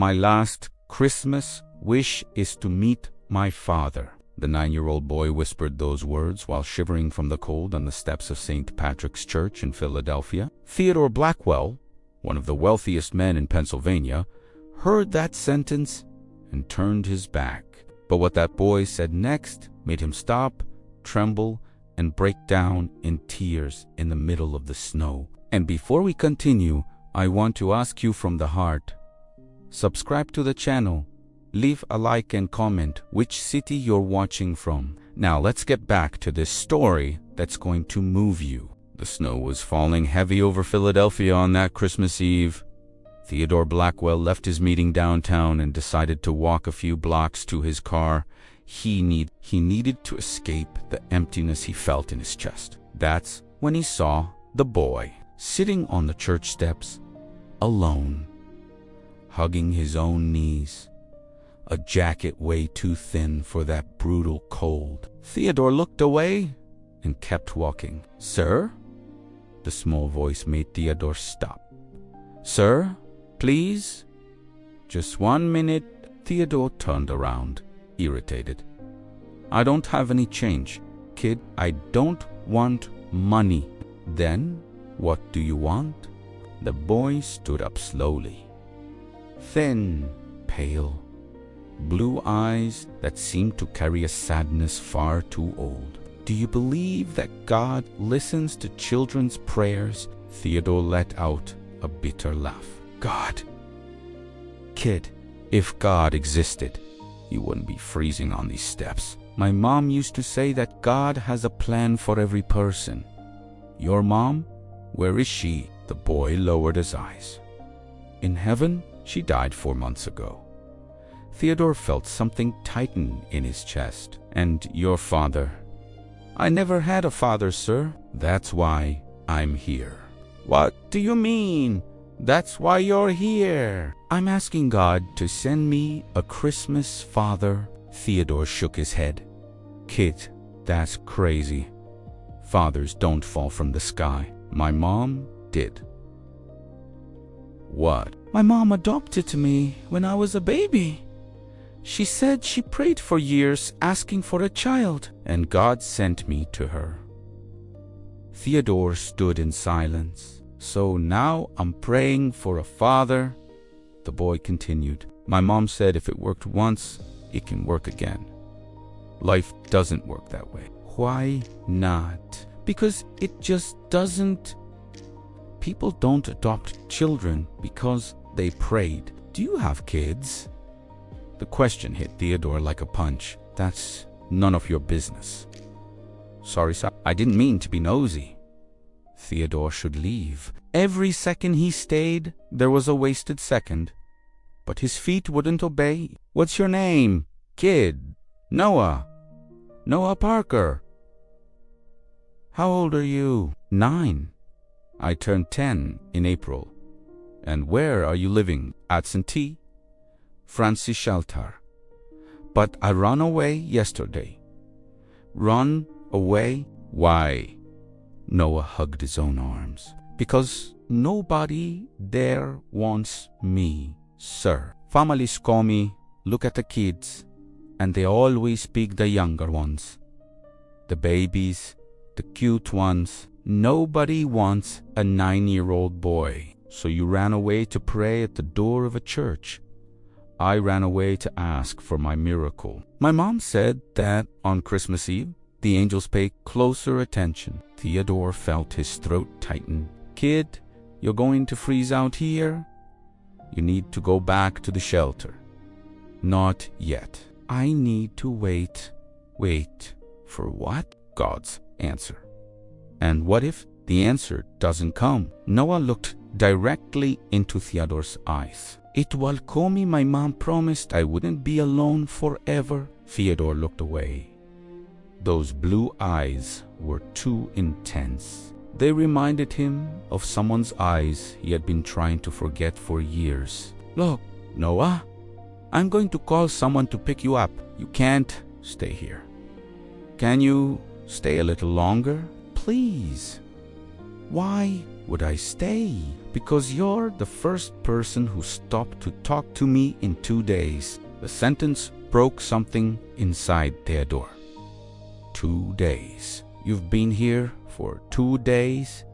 My last Christmas wish is to meet my father." The 9-year-old boy whispered those words while shivering from the cold on the steps of St. Patrick's Church in Philadelphia. Theodore Blackwell, one of the wealthiest men in Pennsylvania, heard that sentence and turned his back. But what that boy said next made him stop, tremble, and break down in tears in the middle of the snow. And before we continue, I want to ask you from the heart, subscribe to the channel, leave a like and comment which city you're watching from. Now let's get back to this story that's going to move you. The snow was falling heavy over Philadelphia on that Christmas Eve. Theodore Blackwell left his meeting downtown and decided to walk a few blocks to his car. He needed to escape the emptiness he felt in his chest. That's when he saw the boy sitting on the church steps, alone, hugging his own knees, a jacket way too thin for that brutal cold. Theodore looked away and kept walking. "Sir?" The small voice made Theodore stop. "Sir, please?" "Just 1 minute." Theodore turned around, irritated. "I don't have any change, kid. I don't want money." "Then what do you want?" The boy stood up slowly. Thin, pale, blue eyes that seemed to carry a sadness far too old. "Do you believe that God listens to children's prayers?" Theodore let out a bitter laugh. "God? Kid, if God existed, you wouldn't be freezing on these steps. My mom used to say that God has a plan for every person. Your mom? Where is she?" The boy lowered his eyes. "In heaven? She died 4 months ago." Theodore felt something tighten in his chest. "And your father?" "I never had a father, sir." "That's why I'm here." "What do you mean? That's why you're here?" "I'm asking God to send me a Christmas father." Theodore shook his head. "Kid, that's crazy. Fathers don't fall from the sky. My mom did." "What?" "My mom adopted me when I was a baby. She said she prayed for years asking for a child, and God sent me to her." Theodore stood in silence. "So now I'm praying for a father," the boy continued. "My mom said if it worked once, it can work again. Life doesn't work that way." "Why not?" "Because it just doesn't. People don't adopt children because they prayed." "Do you have kids?" The question hit Theodore like a punch. "That's none of your business." "Sorry, sir. I didn't mean to be nosy." Theodore should leave. Every second he stayed, there was a wasted second. But his feet wouldn't obey. "What's your name?" "Kid." "Noah." "Noah Parker." "How old are you?" 9. "I turned 10 in April." "And where are you living?" "At St. Francis Shelter. But I ran away yesterday." "Run away? Why?" Noah hugged his own arms. "Because nobody there wants me, sir. Families call me, look at the kids, and they always pick the younger ones. The babies, the cute ones. Nobody wants a 9-year-old boy." "So you ran away to pray at the door of a church?" "I ran away to ask for my miracle. My mom said that on Christmas Eve, the angels pay closer attention." Theodore felt his throat tighten. "Kid, you're going to freeze out here. You need to go back to the shelter." "Not yet. I need to wait." "Wait for what?" "God's answer." "And what if the answer doesn't come?" Noah looked directly into Theodore's eyes. "It will call me. My mom promised I wouldn't be alone forever." Theodore looked away. Those blue eyes were too intense. They reminded him of someone's eyes he had been trying to forget for years. "Look, Noah, I'm going to call someone to pick you up. You can't stay here. Can you stay a little longer? Please." "Why would I stay? Because you're the first person who stopped to talk to me in 2 days. The sentence broke something inside Theodore. 2 days. You've been here for 2 days?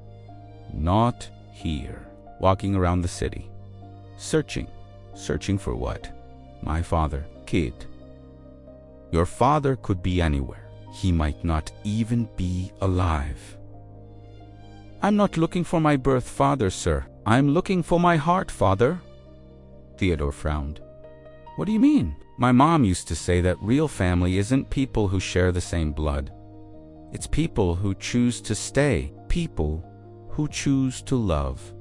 Not here. Walking around the city. Searching. Searching for what? My father. Kid. Your father could be anywhere. He might not even be alive. I'm not looking for my birth father, sir. I'm looking for my heart father. Theodore frowned. What do you mean? My mom used to say that real family isn't people who share the same blood. It's people who choose to stay. People who choose to love.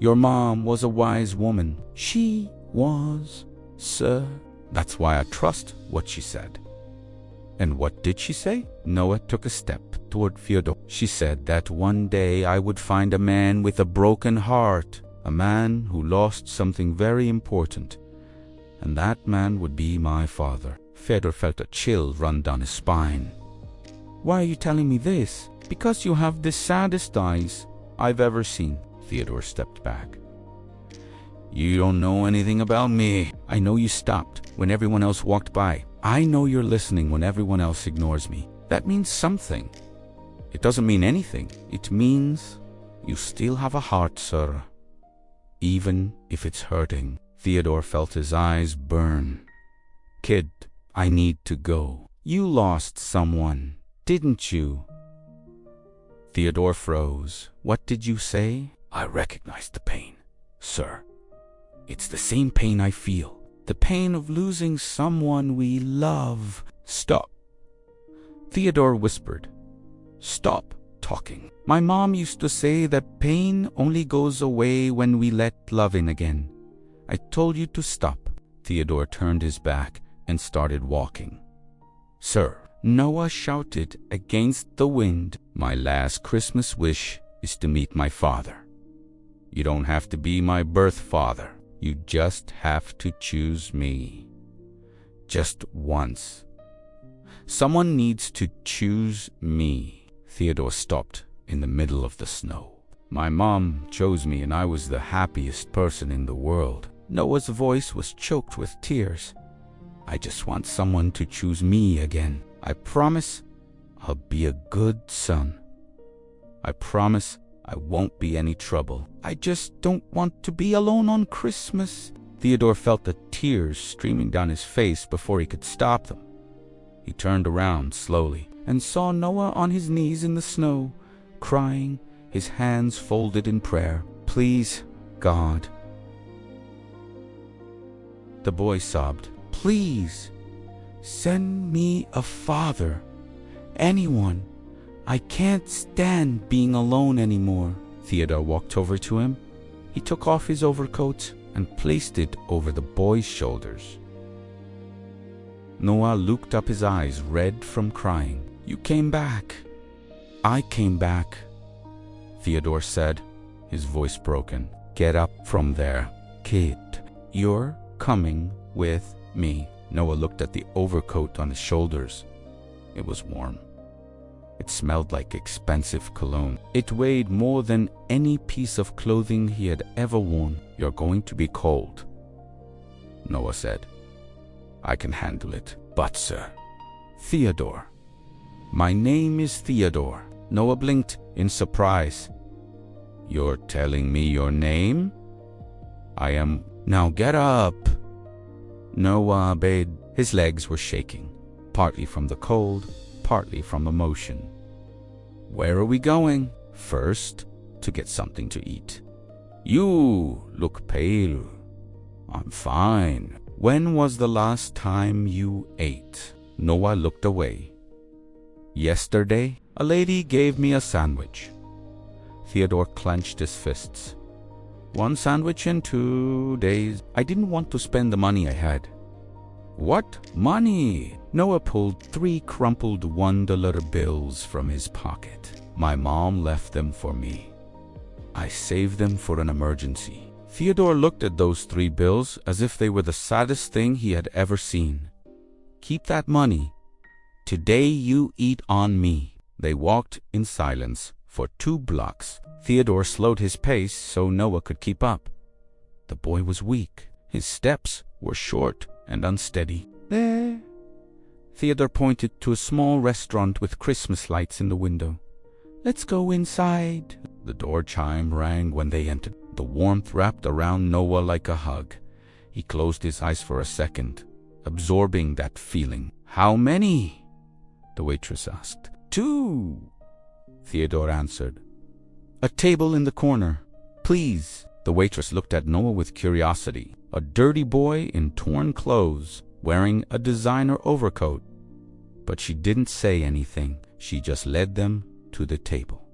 Your mom was a wise woman. She was, sir. That's why I trust what she said. And what did she say? Noah took a step toward Theodore. She said that one day I would find a man with a broken heart, a man who lost something very important, and that man would be my father. Theodore felt a chill run down his spine. Why are you telling me this? Because you have the saddest eyes I've ever seen. Theodore stepped back. You don't know anything about me. I know you stopped when everyone else walked by. I know you're listening when everyone else ignores me. That means something. It doesn't mean anything. It means you still have a heart, sir. Even if it's hurting. Theodore felt his eyes burn. Kid, I need to go. You lost someone, didn't you? Theodore froze. What did you say? I recognize the pain, sir. It's the same pain I feel. The pain of losing someone we love. Stop. Theodore whispered. Stop talking. My mom used to say that pain only goes away when we let love in again. I told you to stop. Theodore turned his back and started walking. Sir, Noah shouted against the wind. My last Christmas wish is to meet my father. You don't have to be my birth father. You just have to choose me. Just once. Someone needs to choose me. Theodore stopped in the middle of the snow. My mom chose me and I was the happiest person in the world. Noah's voice was choked with tears. I just want someone to choose me again. I promise I'll be a good son. I promise I won't be any trouble. I just don't want to be alone on Christmas. Theodore felt the tears streaming down his face before he could stop them. He turned around slowly and saw Noah on his knees in the snow, crying, his hands folded in prayer. Please, God. The boy sobbed. Please, send me a father. Anyone. I can't stand being alone anymore. Theodore walked over to him. He took off his overcoat and placed it over the boy's shoulders. Noah looked up, his eyes red from crying. You came back. I came back, Theodore said, his voice broken. Get up from there, kid. You're coming with me. Noah looked at the overcoat on his shoulders. It was warm. It smelled like expensive cologne. It weighed more than any piece of clothing he had ever worn. You're going to be cold, Noah said. I can handle it. But, sir, Theodore. My name is Theodore. Noah blinked in surprise. You're telling me your name? I am. Now get up. Noah obeyed. His legs were shaking, partly from the cold, partly from emotion. Where are we going? First, to get something to eat. You look pale. I'm fine. When was the last time you ate? Noah looked away. Yesterday, a lady gave me a sandwich. Theodore clenched his fists. 1 sandwich in 2 days. I didn't want to spend the money I had. What money? Noah pulled 3 crumpled $1 bills from his pocket. My mom left them for me. I saved them for an emergency. Theodore looked at those 3 bills as if they were the saddest thing he had ever seen. Keep that money. Today you eat on me. They walked in silence for 2 blocks. Theodore slowed his pace so Noah could keep up. The boy was weak. His steps were short and unsteady. There. Theodore pointed to a small restaurant with Christmas lights in the window. Let's go inside. The door chime rang when they entered. The warmth wrapped around Noah like a hug. He closed his eyes for a second, absorbing that feeling. How many? The waitress asked. 2, Theodore answered. A table in the corner, please. The waitress looked at Noah with curiosity. A dirty boy in torn clothes, wearing a designer overcoat. But she didn't say anything. She just led them to the table.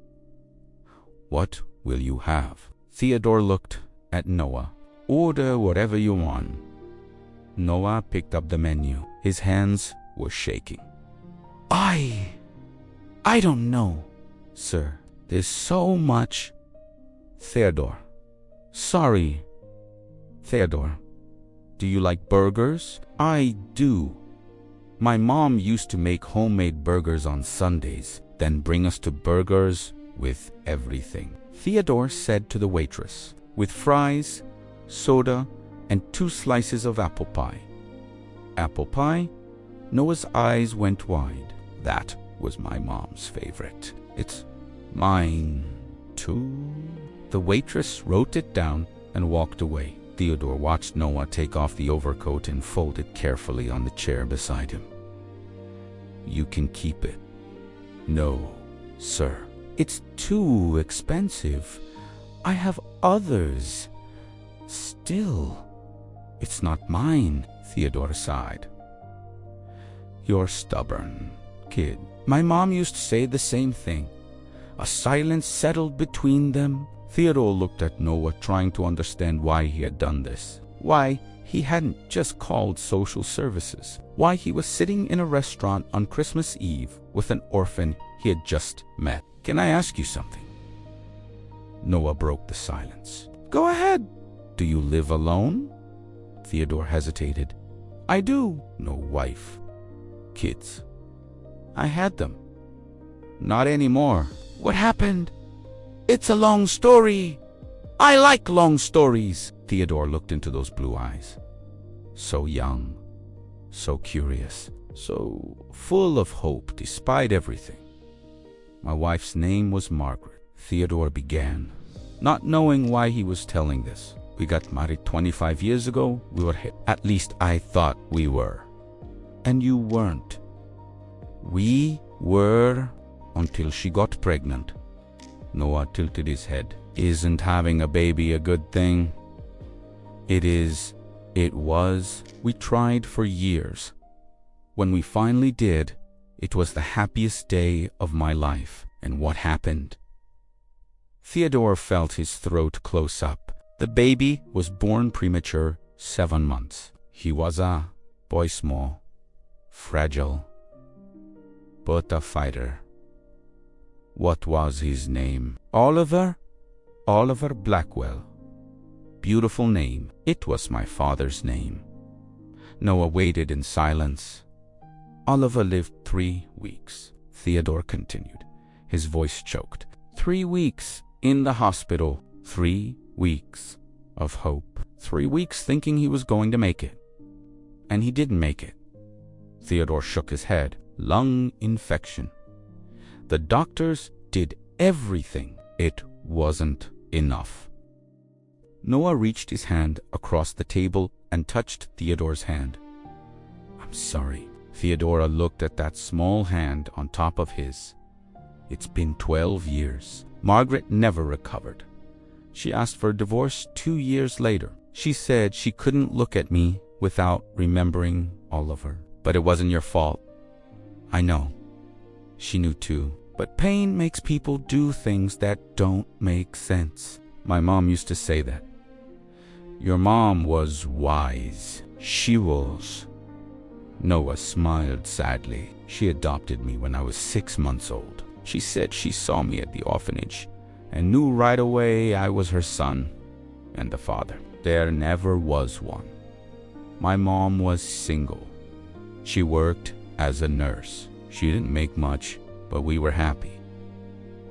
What will you have? Theodore looked at Noah. Order whatever you want. Noah picked up the menu. His hands were shaking. I don't know, sir. There's so much. Theodore. Sorry. Theodore, do you like burgers? I do. My mom used to make homemade burgers on Sundays, then bring us to burgers with everything. Theodore said to the waitress, with fries, soda, and 2 slices of apple pie. Apple pie? Noah's eyes went wide. That was my mom's favorite. It's mine, too. The waitress wrote it down and walked away. Theodore watched Noah take off the overcoat and fold it carefully on the chair beside him. You can keep it. No, sir. It's too expensive. I have others. Still, it's not mine, Theodore sighed. You're stubborn, kid. My mom used to say the same thing. A silence settled between them. Theodore looked at Noah, trying to understand why he had done this. Why he hadn't just called social services. Why he was sitting in a restaurant on Christmas Eve with an orphan he had just met. Can I ask you something? Noah broke the silence. Go ahead. Do you live alone? Theodore hesitated. I do. No wife. Kids. I had them. Not anymore. What happened? It's a long story. I like long stories. Theodore looked into those blue eyes. So young, so curious, so full of hope despite everything. My wife's name was Margaret. Theodore began, not knowing why he was telling this. We got married 25 years ago. We were hit. At least I thought we were. And you weren't. We were until she got pregnant. Noah tilted his head. Isn't having a baby a good thing? It is. It was. We tried for years. When we finally did, it was the happiest day of my life. And what happened? Theodore felt his throat close up. The baby was born premature, 7 months. He was a boy small, fragile, but a fighter. What was his name? Oliver? Oliver Blackwell. Beautiful name. It was my father's name. Noah waited in silence. Oliver lived 3 weeks. Theodore continued. His voice choked. 3 weeks in the hospital. 3 weeks of hope. 3 weeks thinking he was going to make it. And he didn't make it. Theodore shook his head. Lung infection. The doctors did everything. It wasn't enough. Noah reached his hand across the table and touched Theodore's hand. I'm sorry. Theodora looked at that small hand on top of his. It's been 12 years. Margaret never recovered. She asked for a divorce 2 years later. She said she couldn't look at me without remembering Oliver. But it wasn't your fault. I know. She knew too. But pain makes people do things that don't make sense. My mom used to say that. Your mom was wise. She was. Noah smiled sadly. She adopted me when I was 6 months old. She said she saw me at the orphanage and knew right away I was her son and the father. There never was one. My mom was single. She worked as a nurse. She didn't make much, but we were happy.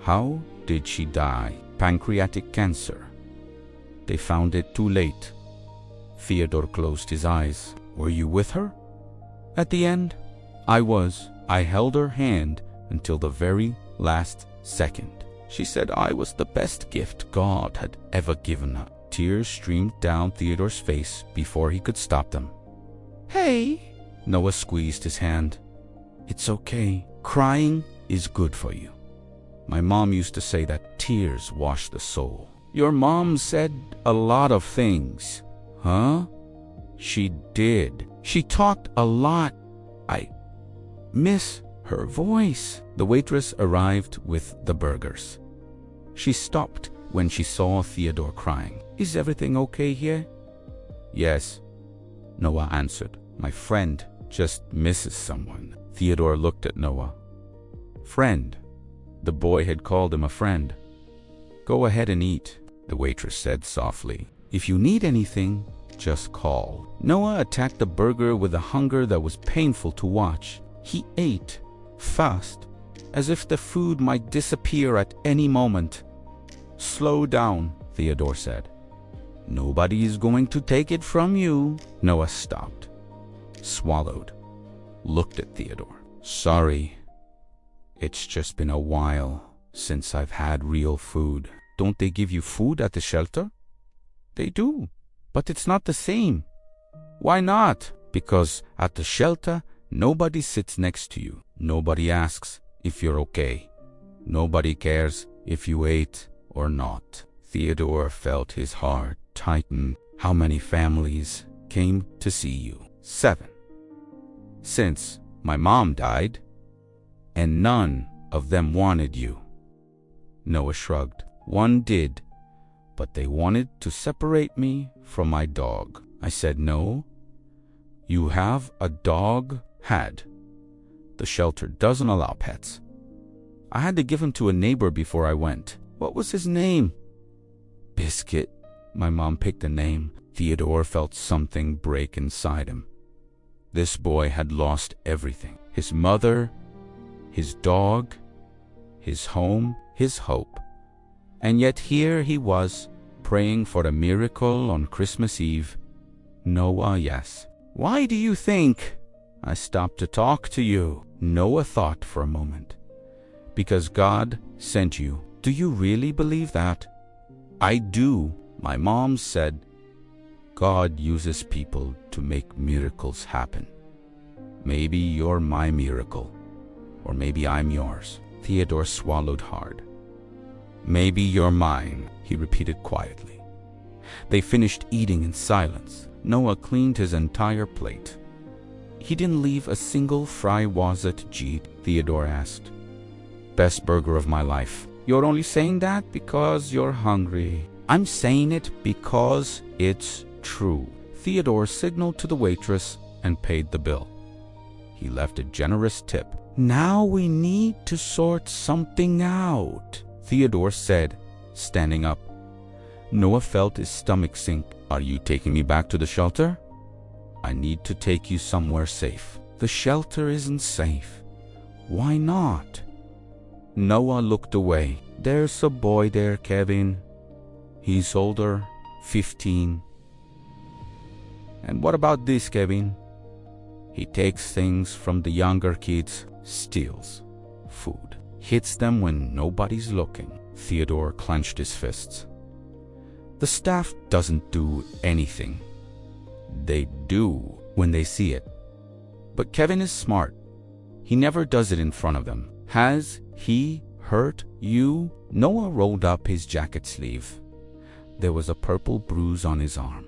How did she die? Pancreatic cancer. They found it too late. Theodore closed his eyes. Were you with her? At the end? I was. I held her hand until the very last second. She said I was the best gift God had ever given her. Tears streamed down Theodore's face before he could stop them. Hey! Noah squeezed his hand. It's okay. Crying is good for you. My mom used to say that tears wash the soul. Your mom said a lot of things. Huh? She did. She talked a lot. I miss her voice. The waitress arrived with the burgers. She stopped when she saw Theodore crying. Is everything okay here? Yes, Noah answered. My friend just misses someone. Theodore looked at Noah. Friend. The boy had called him a friend. Go ahead and eat, the waitress said softly. If you need anything, just call. Noah attacked the burger with a hunger that was painful to watch. He ate fast, as if the food might disappear at any moment. Slow down, Theodore said. Nobody is going to take it from you. Noah stopped, swallowed, looked at Theodore. Sorry, it's just been a while since I've had real food. Don't they give you food at the shelter? They do, but it's not the same. Why not? Because at the shelter, nobody sits next to you. Nobody asks if you're okay. Nobody cares if you ate or not. Theodore felt his heart tighten. How many families came to see you? 7. Since my mom died, and none of them wanted you. Noah shrugged. One did, but they wanted to separate me from my dog. I said no. You have a dog? Had. The shelter doesn't allow pets. I had to give him to a neighbor before I went. What was his name? Biscuit. My mom picked a name. Theodore felt something break inside him. This boy had lost everything. His mother, his dog, his home, his hope. And yet here he was, praying for a miracle on Christmas Eve. Noah, yes. Why do you think I stopped to talk to you? Noah thought for a moment. Because God sent you. Do you really believe that? I do. My mom said God uses people to make miracles happen. Maybe you're my miracle, or maybe I'm yours. Theodore swallowed hard. Maybe you're mine, he repeated quietly. They finished eating in silence. Noah cleaned his entire plate. He didn't leave a single fry. Was it, G? Theodore asked. Best burger of my life. You're only saying that because you're hungry. I'm saying it because it's true. Theodore signaled to the waitress and paid the bill. He left a generous tip. Now we need to sort something out, Theodore said, standing up. Noah felt his stomach sink. Are you taking me back to the shelter? I need to take you somewhere safe. The shelter isn't safe. Why not? Noah looked away. There's a boy there, Kevin. He's older, 15. And what about this, Kevin? He takes things from the younger kids, steals food, hits them when nobody's looking. Theodore clenched his fists. The staff doesn't do anything. They do when they see it. But Kevin is smart. He never does it in front of them. Has he hurt you? Noah rolled up his jacket sleeve. There was a purple bruise on his arm.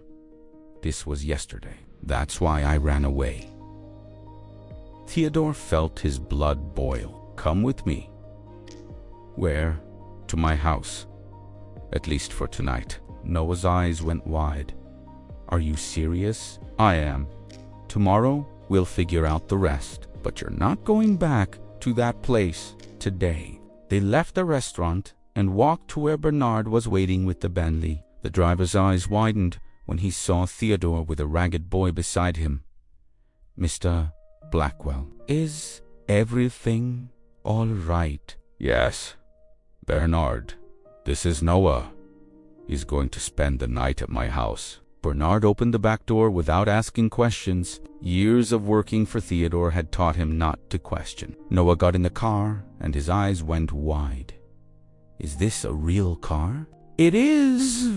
This was yesterday. That's why I ran away. Theodore felt his blood boil. Come with me. Where? To my house. At least for tonight. Noah's eyes went wide. Are you serious? I am. Tomorrow we'll figure out the rest. But you're not going back to that place today. They left the restaurant and walked to where Bernard was waiting with the Bentley. The driver's eyes widened when he saw Theodore with a ragged boy beside him. Mr. Blackwell, is everything all right? Yes, Bernard, this is Noah. He's going to spend the night at my house. Bernard opened the back door without asking questions. Years of working for Theodore had taught him not to question. Noah got in the car, and his eyes went wide. Is this a real car? It is.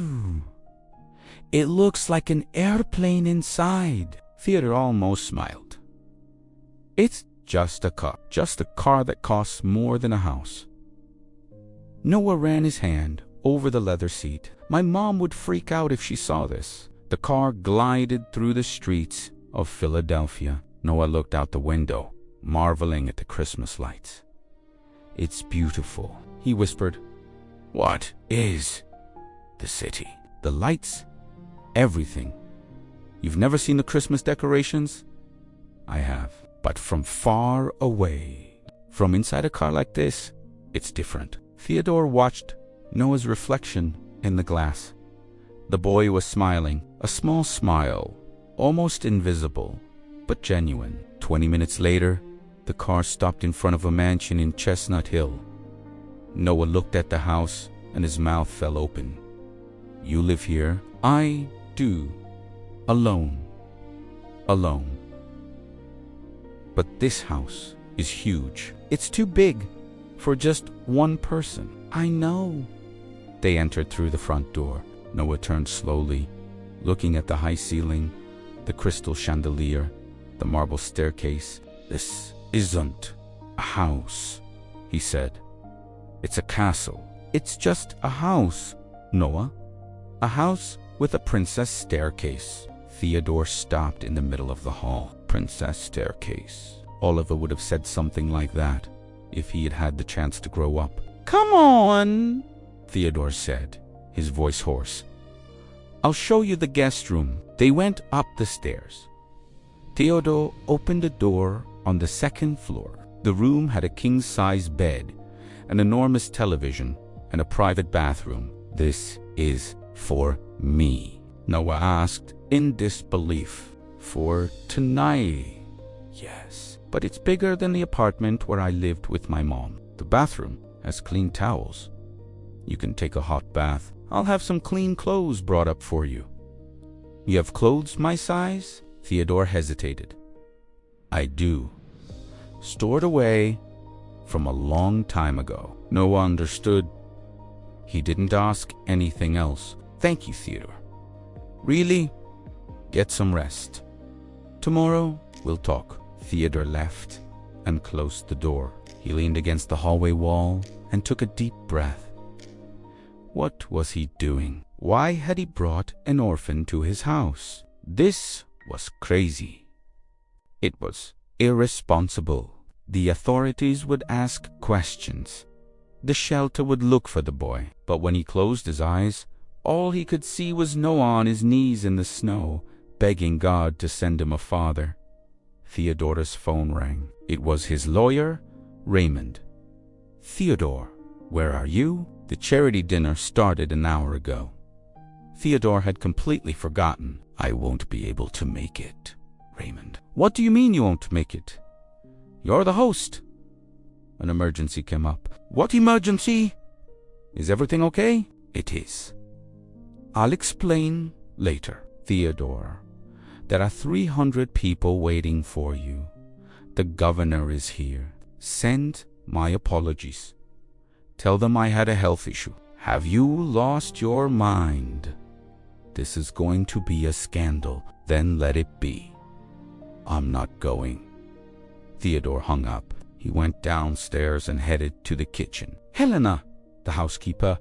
It looks like an airplane inside. Theodore almost smiled. It's just a car that costs more than a house. Noah ran his hand over the leather seat. My mom would freak out if she saw this. The car glided through the streets of Philadelphia. Noah looked out the window, marveling at the Christmas lights. It's beautiful, he whispered. What is the city? The lights, everything. You've never seen the Christmas decorations? I have, but from far away. From inside a car like this, it's different. Theodore watched Noah's reflection in the glass. The boy was smiling, a small smile, almost invisible, but genuine. 20 minutes later, the car stopped in front of a mansion in Chestnut Hill. Noah looked at the house, and his mouth fell open. You live here? I do. Alone. But this house is huge. It's too big for just one person. I know. They entered through the front door. Noah turned slowly, looking at the high ceiling, the crystal chandelier, the marble staircase. This isn't a house, he said. It's a castle. It's just a house, Noah. A house with a princess staircase. Theodore stopped in the middle of the hall. Princess staircase. Oliver would have said something like that if he had had the chance to grow up. Come on, Theodore said, his voice hoarse. I'll show you the guest room. They went up the stairs. Theodore opened a door on the second floor. The room had a king-size bed, an enormous television, and a private bathroom. This is for me, Noah asked in disbelief. For tonight? Yes, but it's bigger than the apartment where I lived with my mom. The bathroom has clean towels. You can take a hot bath. I'll have some clean clothes brought up for you. You have clothes my size? Theodore hesitated. I do. Stored away from a long time ago. Noah understood. He didn't ask anything else. Thank you, Theodore. Really? Get some rest. Tomorrow we'll talk. Theodore left and closed the door. He leaned against the hallway wall and took a deep breath. What was he doing? Why had he brought an orphan to his house? This was crazy. It was irresponsible. The authorities would ask questions. The shelter would look for the boy. But when he closed his eyes, all he could see was Noah on his knees in the snow, begging God to send him a father. Theodore's phone rang. It was his lawyer, Raymond. Theodore, where are you? The charity dinner started an hour ago. Theodore had completely forgotten. I won't be able to make it, Raymond. What do you mean you won't make it? You're the host. An emergency came up. What emergency? Is everything okay? It is. I'll explain later. Theodore, there are 300 people waiting for you. The governor is here. Send my apologies. Tell them I had a health issue. Have you lost your mind? This is going to be a scandal. Then let it be. I'm not going. Theodore hung up. He went downstairs and headed to the kitchen. Helena, the housekeeper,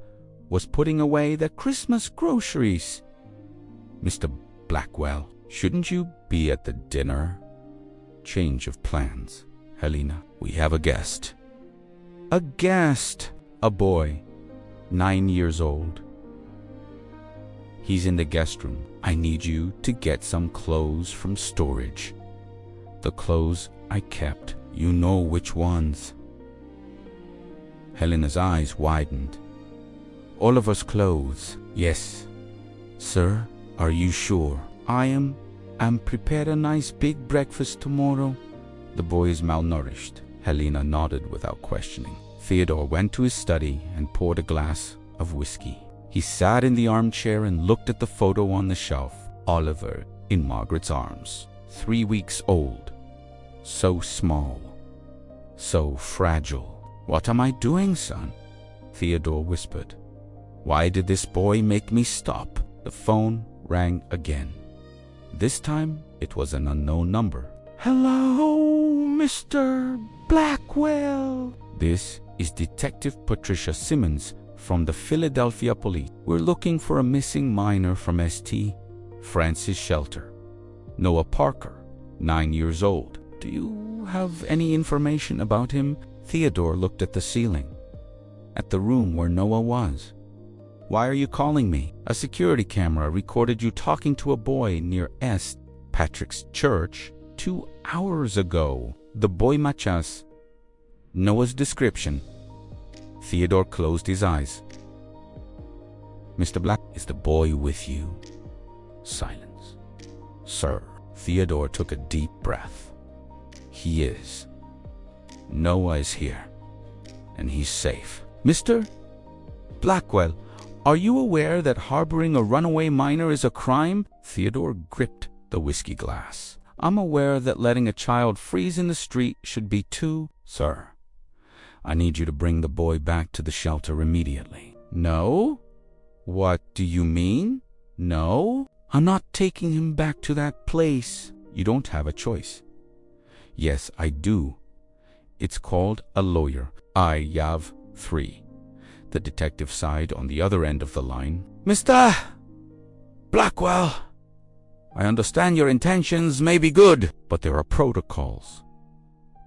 was putting away the Christmas groceries. Mr. Blackwell, shouldn't you be at the dinner? Change of plans. Helena, we have a guest. A guest? A boy, 9 years old. He's in the guest room. I need you to get some clothes from storage. The clothes I kept. You know which ones. Helena's eyes widened. Oliver's clothes. Yes. Sir, are you sure? I am. Prepare a nice big breakfast tomorrow. The boy is malnourished. Helena nodded without questioning. Theodore went to his study and poured a glass of whiskey. He sat in the armchair and looked at the photo on the shelf. Oliver in Margaret's arms, 3 weeks old. So small, so fragile. "What am I doing, son?" Theodore whispered. "Why did this boy make me stop?" The phone rang again. This time it was an unknown number. "Hello, Mr. Blackwell." "This is Detective Patricia Simmons from the Philadelphia Police. We're looking for a missing minor from St. Francis Shelter. Noah Parker, 9 years old. Do you have any information about him?" Theodore looked at the ceiling, at the room where Noah was. "Why are you calling me?" "A security camera recorded you talking to a boy near St. Patrick's Church 2 hours ago. The boy matches Noah's description." Theodore closed his eyes. "Mr. Black, is the boy with you?" Silence. "Sir." Theodore took a deep breath. "He is. Noah is here, and he's safe." "Mr. Blackwell, are you aware that harboring a runaway minor is a crime?" Theodore gripped the whiskey glass. "I'm aware that letting a child freeze in the street should be too." "Sir, I need you to bring the boy back to the shelter immediately." "No? What do you mean? No? I'm not taking him back to that place." "You don't have a choice." "Yes, I do. It's called a lawyer. I have 3. The detective sighed on the other end of the line. "Mr. Blackwell, I understand your intentions may be good, but there are protocols.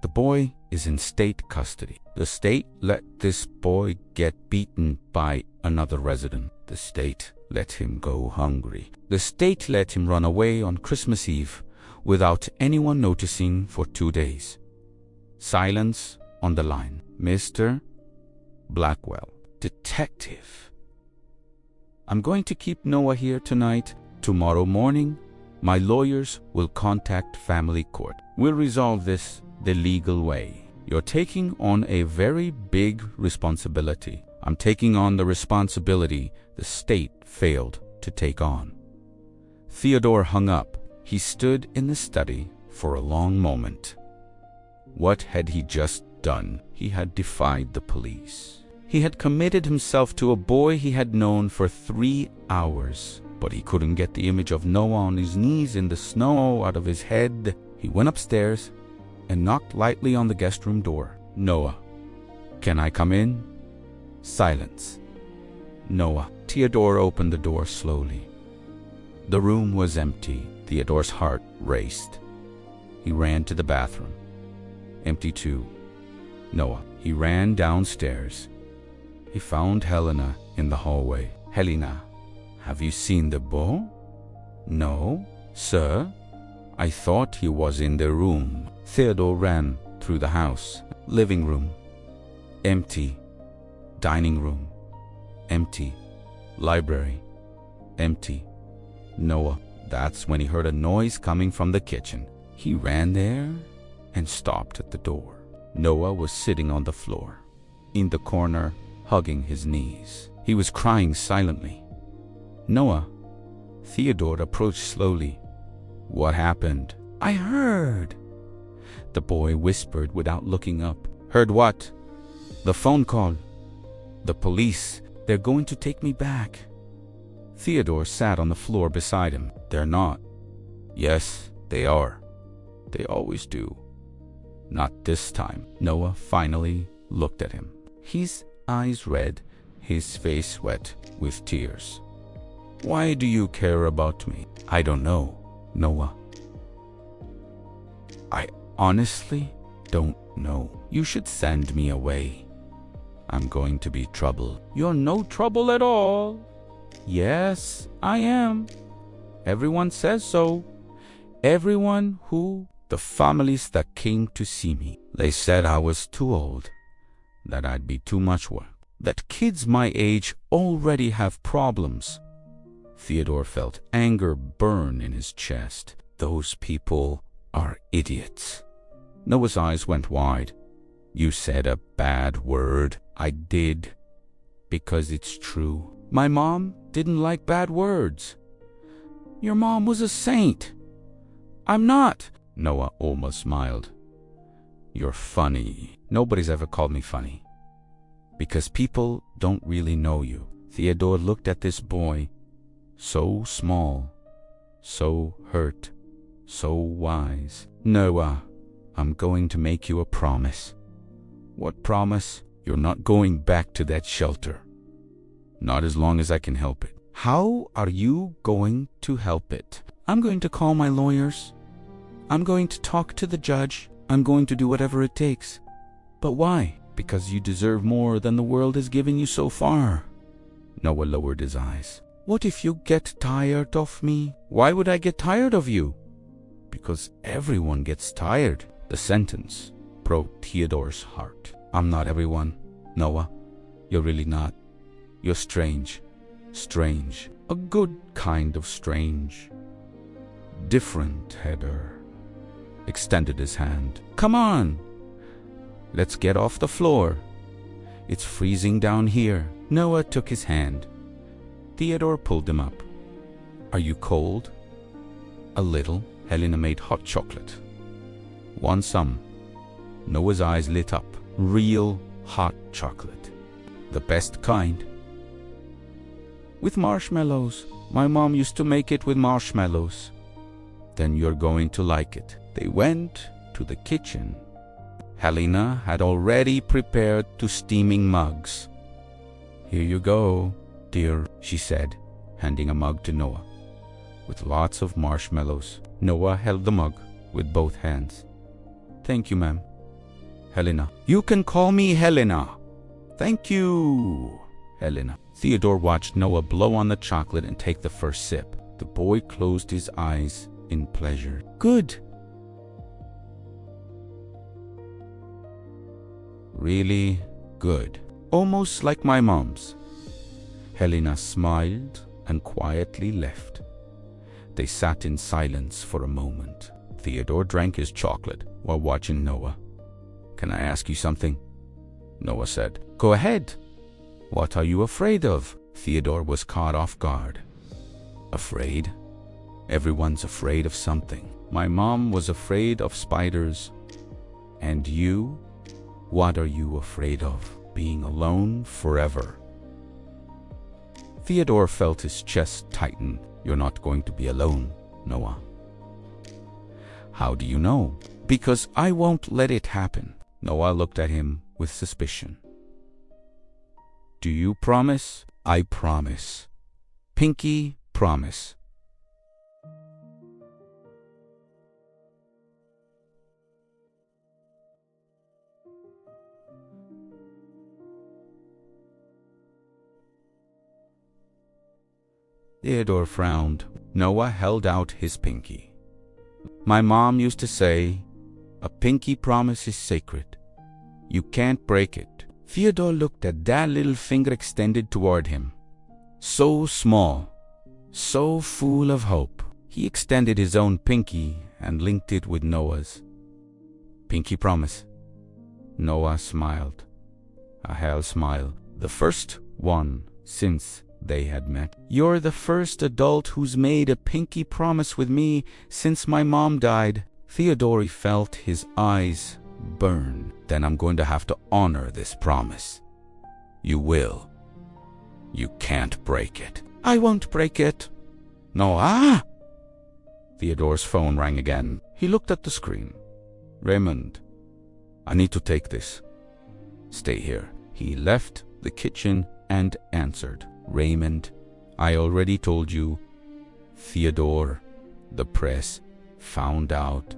The boy is in state custody. The state let this boy get beaten by another resident. The state let him go hungry. The state let him run away on Christmas Eve without anyone noticing for 2 days." Silence on the line. "Mr. Blackwell." "Detective, I'm going to keep Noah here tonight. Tomorrow morning, my lawyers will contact family court. We'll resolve this the legal way. You're taking on a very big responsibility." "I'm taking on the responsibility the state failed to take on." Theodore hung up. He stood in the study for a long moment. What had he just done? He had defied the police. He had committed himself to a boy he had known for 3 hours, but he couldn't get the image of Noah on his knees in the snow out of his head. He went upstairs and knocked lightly on the guest room door. "Noah, can I come in?" Silence. "Noah." Theodore opened the door slowly. The room was empty. Theodore's heart raced. He ran to the bathroom. Empty too. "Noah." He ran downstairs. He found Helena in the hallway. "Helena, have you seen the boy?" "No, sir. I thought he was in the room." Theodore ran through the house. Living room, empty. Dining room, empty. Library, empty. Noah. That's when he heard a noise coming from the kitchen. He ran there and stopped at the door. Noah was sitting on the floor, in the corner, hugging his knees. He was crying silently. "Noah." Theodore approached slowly. "What happened?" "I heard." The boy whispered without looking up. "Heard what?" "The phone call. The police. They're going to take me back." Theodore sat on the floor beside him. "They're not." "Yes, they are. They always do. Not this time." Noah finally looked at him. His eyes red, his face wet with tears. "Why do you care about me?" "I don't know, Noah. I honestly don't know. You should send me away. I'm going to be trouble." "You're no trouble at all." "Yes, I am. Everyone says so. Everyone who..." "The families that came to see me, they said I was too old, that I'd be too much work, that kids my age already have problems." Theodore felt anger burn in his chest. "Those people are idiots." Noah's eyes went wide. You said a bad word. I did. Because it's true. My mom didn't like bad words. Your mom was a saint. I'm not. Noah almost smiled. You're funny. Nobody's ever called me funny. Because people don't really know you. Theodore looked at this boy, so small, so hurt, so wise. Noah, I'm going to make you a promise. What promise? You're not going back to that shelter. Not as long as I can help it. How are you going to help it? I'm going to call my lawyers. I'm going to talk to the judge. I'm going to do whatever it takes. But why? Because you deserve more than the world has given you so far. Noah lowered his eyes. What if you get tired of me? Why would I get tired of you? Because everyone gets tired. The sentence broke Theodore's heart. I'm not everyone, Noah. You're really not. You're strange. Strange. A good kind of strange. Different, Heather. Extended his hand. Come on. Let's get off the floor. It's freezing down here. Noah took his hand. Theodore pulled him up. Are you cold? A little. Helena made hot chocolate. Want some? Noah's eyes lit up. Real hot chocolate. The best kind. With marshmallows. My mom used to make it with marshmallows. Then you're going to like it. They went to the kitchen. Helena had already prepared 2 steaming mugs. Here you go, dear, she said, handing a mug to Noah, with lots of marshmallows. Noah held the mug with both hands. Thank you, ma'am. Helena. You can call me Helena. Thank you, Helena. Theodore watched Noah blow on the chocolate and take the first sip. The boy closed his eyes in pleasure. Good. Really good. Almost like my mom's. Helena smiled and quietly left. They sat in silence for a moment. Theodore drank his chocolate while watching Noah. Can I ask you something? Noah said. Go ahead. What are you afraid of? Theodore was caught off guard. Afraid? Everyone's afraid of something. My mom was afraid of spiders. And you? What are you afraid of? Being alone forever. Theodore felt his chest tighten. You're not going to be alone, Noah. How do you know? Because I won't let it happen. Noah looked at him with suspicion. Do you promise? I promise. Pinky promise. Theodore frowned. Noah held out his pinky. My mom used to say, a pinky promise is sacred. You can't break it. Theodore looked at that little finger extended toward him. So small, so full of hope. He extended his own pinky and linked it with Noah's. Pinky promise. Noah smiled. A hell smile. The first one since they had met. You're the first adult who's made a pinky promise with me since my mom died. Theodore felt his eyes burn. Then I'm going to have to honor this promise. You will. You can't break it. I won't break it. Noah! Theodore's phone rang again. He looked at the screen. Raymond, I need to take this. Stay here. He left the kitchen and answered. Raymond, I already told you. Theodore, the press found out.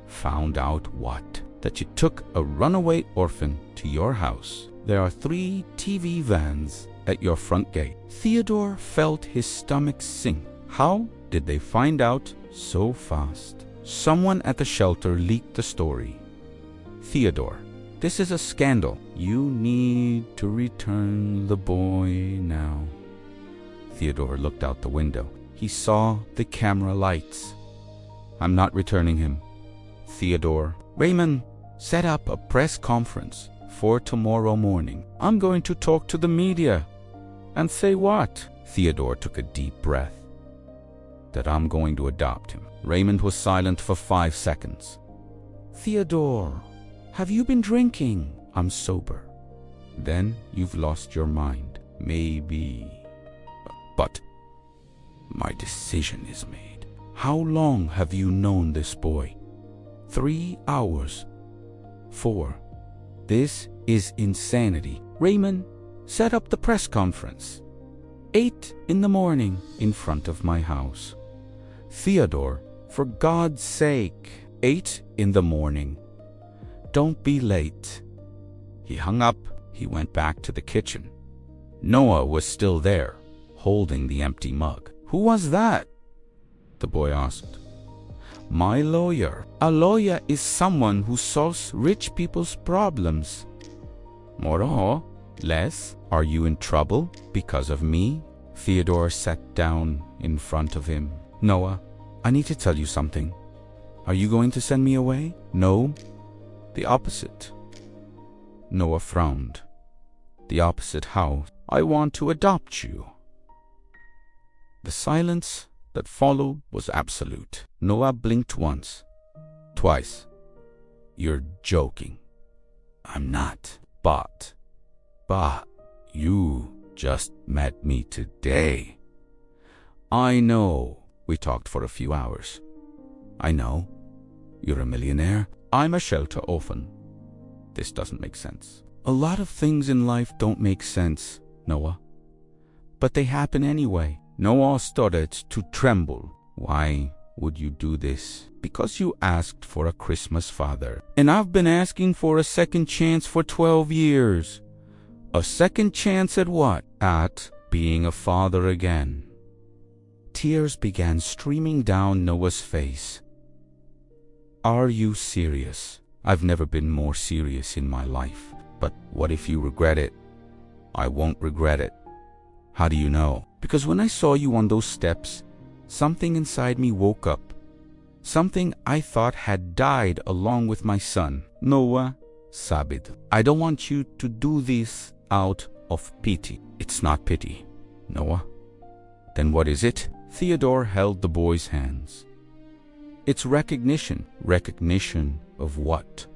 Found out what? That you took a runaway orphan to your house. There are 3 TV vans at your front gate. Theodore felt his stomach sink. How did they find out so fast? Someone at the shelter leaked the story. Theodore, this is a scandal. You need to return the boy now. Theodore looked out the window. He saw the camera lights. I'm not returning him. Theodore, Raymond, set up a press conference for tomorrow morning. I'm going to talk to the media. And say what? Theodore took a deep breath. That I'm going to adopt him. Raymond was silent for 5 seconds. Theodore, have you been drinking? I'm sober. Then you've lost your mind. Maybe. But my decision is made. How long have you known this boy? 3 hours. 4. This is insanity. Raymond, set up the press conference. 8 in the morning in front of my house. Theodore, for God's sake, 8 in the morning. Don't be late. He hung up. He went back to the kitchen. Noah was still there, holding the empty mug. Who was that? The boy asked. My lawyer. A lawyer is someone who solves rich people's problems. More or less, are you in trouble because of me? Theodore sat down in front of him. Noah, I need to tell you something. Are you going to send me away? No, the opposite. Noah frowned. The opposite how? I want to adopt you. The silence that followed was absolute. Noah blinked once, twice. You're joking. I'm not. But you just met me today. I know. We talked for a few hours. I know. You're a millionaire. I'm a shelter orphan. This doesn't make sense. A lot of things in life don't make sense, Noah. But they happen anyway. Noah started to tremble. Why would you do this? Because you asked for a Christmas father. And I've been asking for a second chance for 12 years. A second chance at what? At being a father again. Tears began streaming down Noah's face. Are you serious? I've never been more serious in my life. But what if you regret it? I won't regret it. How do you know? Because when I saw you on those steps, something inside me woke up. Something I thought had died along with my son. Noah Sabid. I don't want you to do this out of pity. It's not pity, Noah. Then what is it? Theodore held the boy's hands. It's recognition. Recognition of what?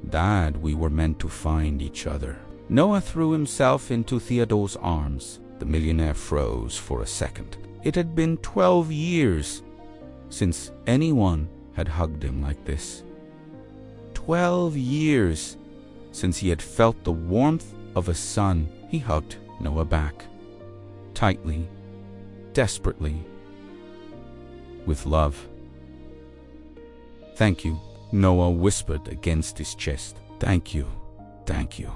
That we were meant to find each other. Noah threw himself into Theodore's arms. The millionaire froze for a second. It had been 12 years since anyone had hugged him like this. 12 years since he had felt the warmth of a son. He hugged Noah back, tightly, desperately, with love. Thank you, Noah whispered against his chest. Thank you, thank you,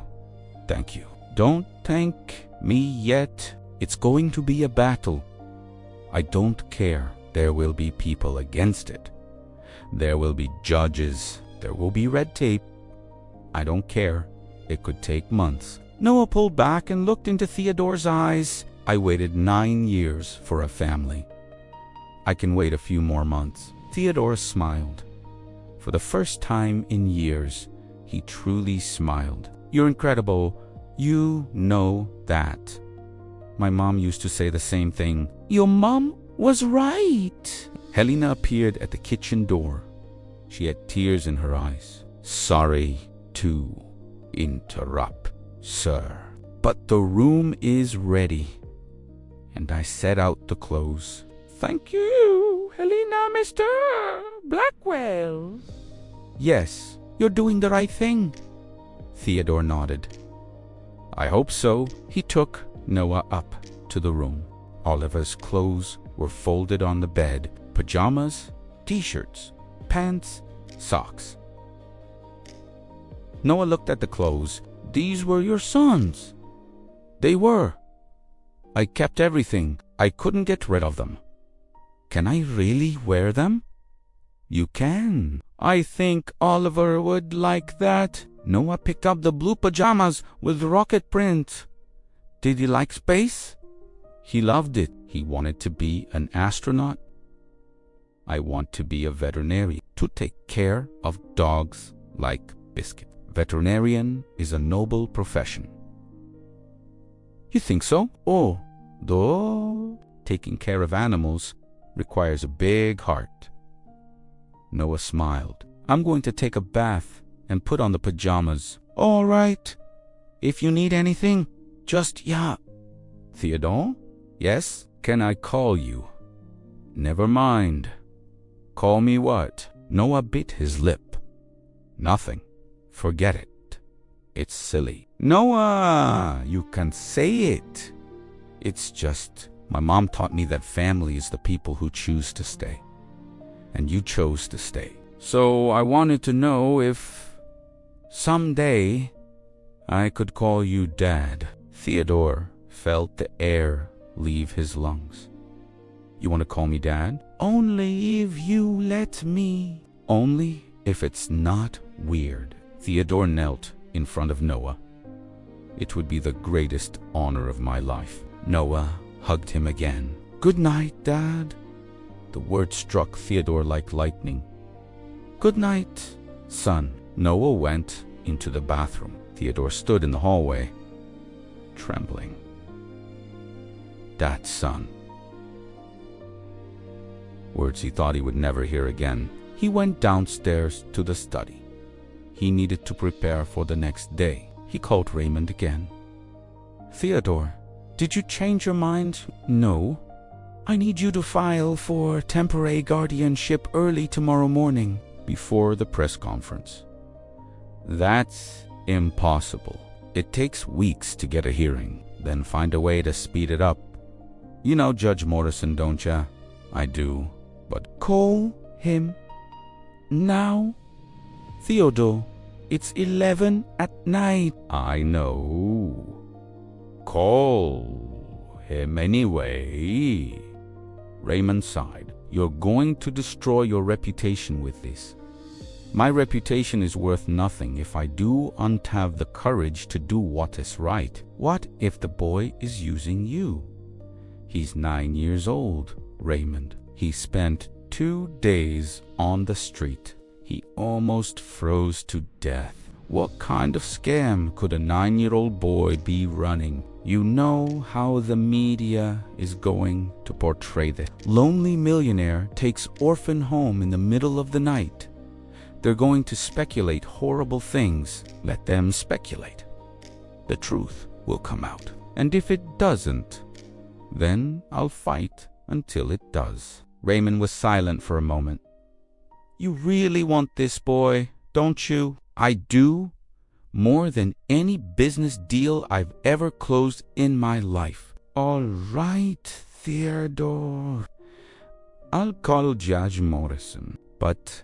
thank you. Don't thank me yet. It's going to be a battle. I don't care. There will be people against it. There will be judges. There will be red tape. I don't care. It could take months. Noah pulled back and looked into Theodore's eyes. I waited 9 years for a family. I can wait a few more months. Theodore smiled. For the first time in years, he truly smiled. You're incredible. You know that. My mom used to say the same thing. Your mom was right. Helena appeared at the kitchen door. She had tears in her eyes. Sorry to interrupt, sir, but the room is ready. And I set out the clothes. Thank you, Helena, Mr. Blackwell. Yes, you're doing the right thing. Theodore nodded. I hope so. He took Noah up to the room. Oliver's clothes were folded on the bed. Pajamas, t-shirts, pants, socks. Noah looked at the clothes. These were your sons. They were. I kept everything. I couldn't get rid of them. Can I really wear them? You can. I think Oliver would like that. Noah picked up the blue pajamas with rocket print. Did he like space? He loved it. He wanted to be an astronaut. I want to be a veterinarian to take care of dogs like biscuit. Veterinarian is a noble profession. You think so? Oh, though taking care of animals requires a big heart. Noah smiled. I'm going to take a bath and put on the pajamas. All right. If you need anything, just yeah. Theodore? Yes? Can I call you? Never mind. Call me what? Noah bit his lip. Nothing. Forget it. It's silly. Noah, you can say it. It's just, my mom taught me that family is the people who choose to stay. And you chose to stay. So I wanted to know if someday I could call you Dad. Theodore felt the air leave his lungs. You want to call me Dad? Only if you let me. Only if it's not weird. Theodore knelt in front of Noah. It would be the greatest honor of my life. Noah hugged him again. Good night, Dad. The word struck Theodore like lightning. Good night, son. Noah went into the bathroom. Theodore stood in the hallway, trembling. That son. Words he thought he would never hear again. He went downstairs to the study. He needed to prepare for the next day. He called Raymond again. Theodore, did you change your mind? No. I need you to file for temporary guardianship early tomorrow morning, before the press conference. That's impossible. It takes weeks to get a hearing, then find a way to speed it up. You know Judge Morrison, don't ya? I do, but call him now. Theodore, it's 11 at night. I know. Call him anyway. Raymond sighed. You're going to destroy your reputation with this. My reputation is worth nothing if I don't have the courage to do what is right. What if the boy is using you? He's 9 years old, Raymond. He spent 2 days on the street. He almost froze to death. What kind of scam could a 9-year-old boy be running? You know how the media is going to portray this. Lonely millionaire takes orphan home in the middle of the night. They're going to speculate horrible things. Let them speculate. The truth will come out. And if it doesn't, then I'll fight until it does. Raymond was silent for a moment. You really want this boy, don't you? I do. More than any business deal I've ever closed in my life. All right, Theodore. I'll call Judge Morrison, but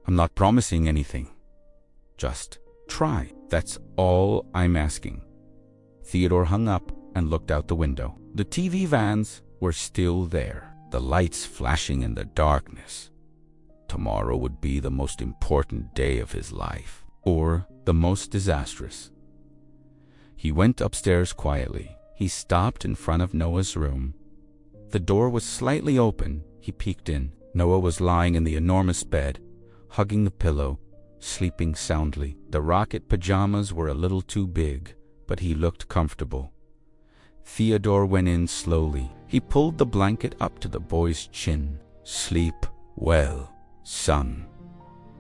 I'm not promising anything. Just try. That's all I'm asking. Theodore hung up and looked out the window. The TV vans were still there, the lights flashing in the darkness. Tomorrow would be the most important day of his life, or the most disastrous. He went upstairs quietly. He stopped in front of Noah's room. The door was slightly open. He peeked in. Noah was lying in the enormous bed, hugging the pillow, sleeping soundly. The rocket pajamas were a little too big, but he looked comfortable. Theodore went in slowly. He pulled the blanket up to the boy's chin. Sleep well, son,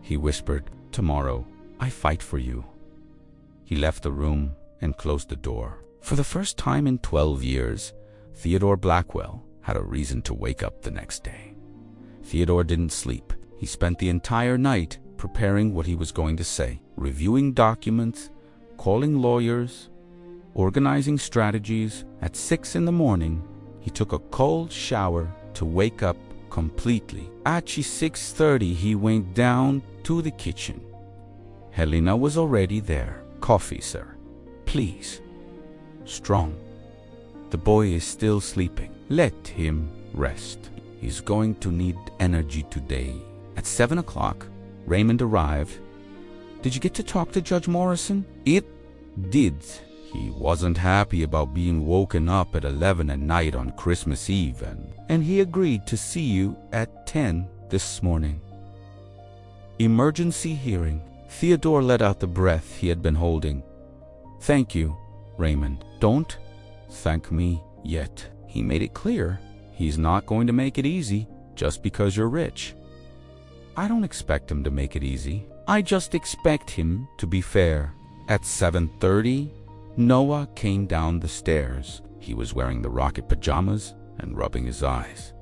he whispered. Tomorrow, I fight for you. He left the room and closed the door. For the first time in 12 years, Theodore Blackwell had a reason to wake up the next day. Theodore didn't sleep. He spent the entire night preparing what he was going to say, reviewing documents, calling lawyers, organizing strategies. At 6 in the morning, he took a cold shower to wake up completely. At 6:30, he went down to the kitchen. Helena was already there. Coffee, sir. Please. Strong. The boy is still sleeping. Let him rest. He's going to need energy today. At 7 o'clock, Raymond arrived. Did you get to talk to Judge Morrison? It did. He wasn't happy about being woken up at 11 at night on Christmas Eve, and he agreed to see you at 10 this morning. Emergency hearing. Theodore let out the breath he had been holding. "Thank you, Raymond. Don't thank me yet." He made it clear he's not going to make it easy just because you're rich. I don't expect him to make it easy. I just expect him to be fair. At 7:30, Noah came down the stairs. He was wearing the rocket pajamas and rubbing his eyes.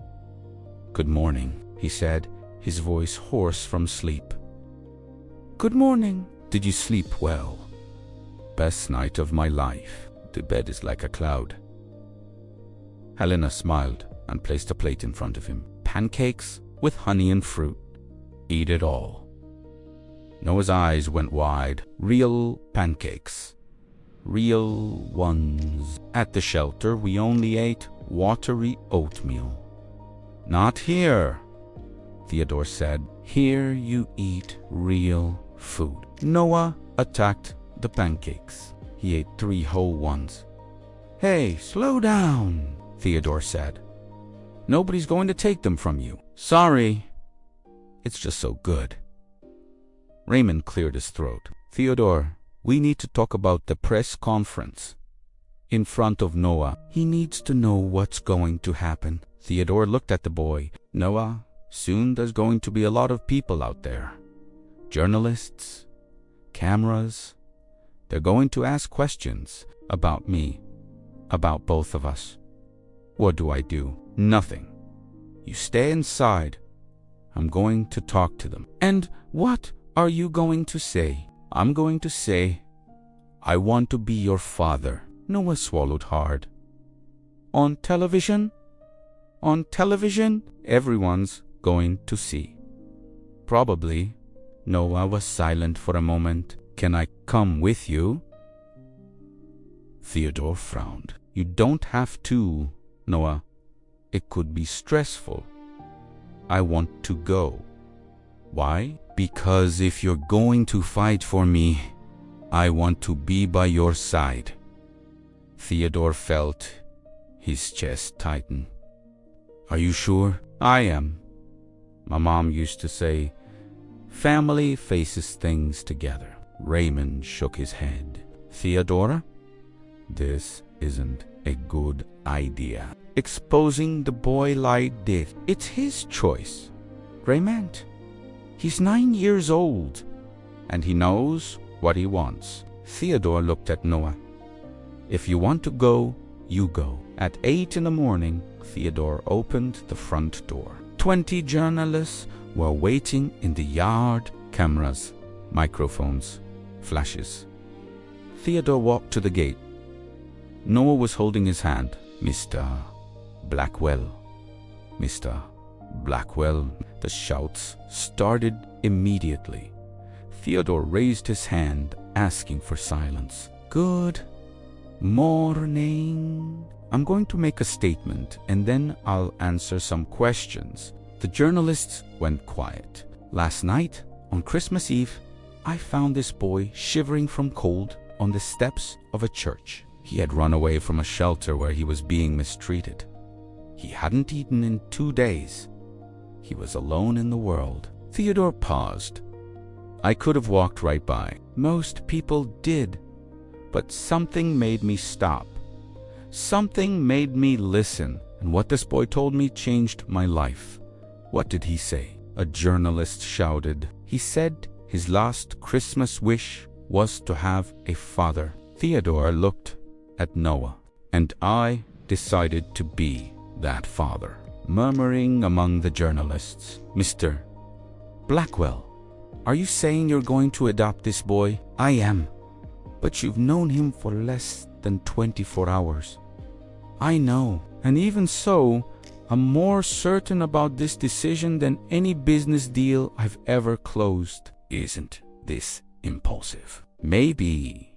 "Good morning," he said, his voice hoarse from sleep. "Good morning. Did you sleep well?" "Best night of my life. The bed is like a cloud." Helena smiled and placed a plate in front of him. "Pancakes with honey and fruit. Eat it all." Noah's eyes went wide. "Real pancakes. Real ones. At the shelter, we only ate watery oatmeal." "Not here," Theodore said. "Here you eat real food." Noah attacked the pancakes. He ate 3 whole ones. "Hey, slow down," Theodore said. "Nobody's going to take them from you." "Sorry. It's just so good." Raymond cleared his throat. "Theodore, we need to talk about the press conference. In front of Noah. He needs to know what's going to happen." Theodore looked at the boy. "Noah, soon there's going to be a lot of people out there. Journalists, cameras. They're going to ask questions about me, about both of us. What do I do? Nothing. You stay inside. I'm going to talk to them." "And what are you going to say?" "I'm going to say, I want to be your father." Noah swallowed hard. "On television?" "On television, everyone's going to see." "Probably." Noah was silent for a moment. "Can I come with you?" Theodore frowned. "You don't have to, Noah. It could be stressful." "I want to go." "Why?" "Because if you're going to fight for me, I want to be by your side." Theodore felt his chest tighten. "Are you sure?" "I am. My mom used to say, family faces things together." Raymond shook his head. "Theodora, this isn't a good idea." Exposing the boy like this. It's his choice. Raymond, he's 9 years old, and he knows what he wants. Theodore looked at Noah. "If you want to go, you go." At 8 in the morning, Theodore opened the front door. 20 journalists were waiting in the yard. Cameras, microphones, flashes. Theodore walked to the gate. Noah was holding his hand. "Mr. Blackwell, Mr. Blackwell." The shouts started immediately. Theodore raised his hand, asking for silence. "Good morning. I'm going to make a statement, and then I'll answer some questions." The journalists went quiet. "Last night, on Christmas Eve, I found this boy shivering from cold on the steps of a church. He had run away from a shelter where he was being mistreated. He hadn't eaten in 2 days. He was alone in the world." Theodore paused. "I could have walked right by. Most people did. But something made me stop. Something made me listen. And what this boy told me changed my life." "What did he say?" A journalist shouted. "He said his last Christmas wish was to have a father." Theodore looked at Noah. "And I decided to be that father." Murmuring among the journalists. "Mr. Blackwell, are you saying you're going to adopt this boy?" "I am. But you've known him for less than 24 hours. "I know. And even so, I'm more certain about this decision than any business deal I've ever closed." "Isn't this impulsive?" "Maybe.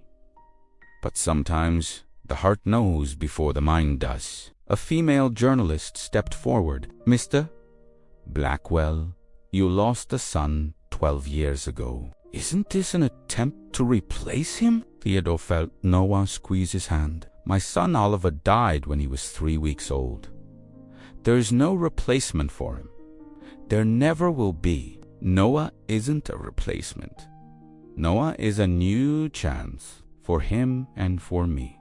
But sometimes the heart knows before the mind does." A female journalist stepped forward. "Mr. Blackwell, you lost a son 12 years ago. Isn't this an attempt to replace him?" Theodore felt Noah squeeze his hand. "My son Oliver died when he was 3 weeks old. There is no replacement for him. There never will be. Noah isn't a replacement. Noah is a new chance for him and for me.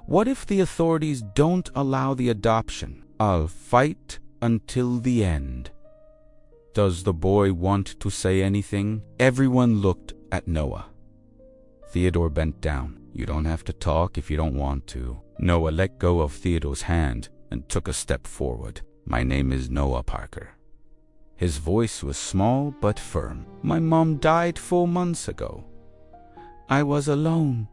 What if the authorities don't allow the adoption? I'll fight until the end. Does the boy want to say anything? Everyone looked at Noah. Theodore bent down. You don't have to talk if you don't want to. Noah let go of Theodore's hand and took a step forward. My name is Noah Parker. His voice was small but firm. My mom died 4 months ago. I was alone.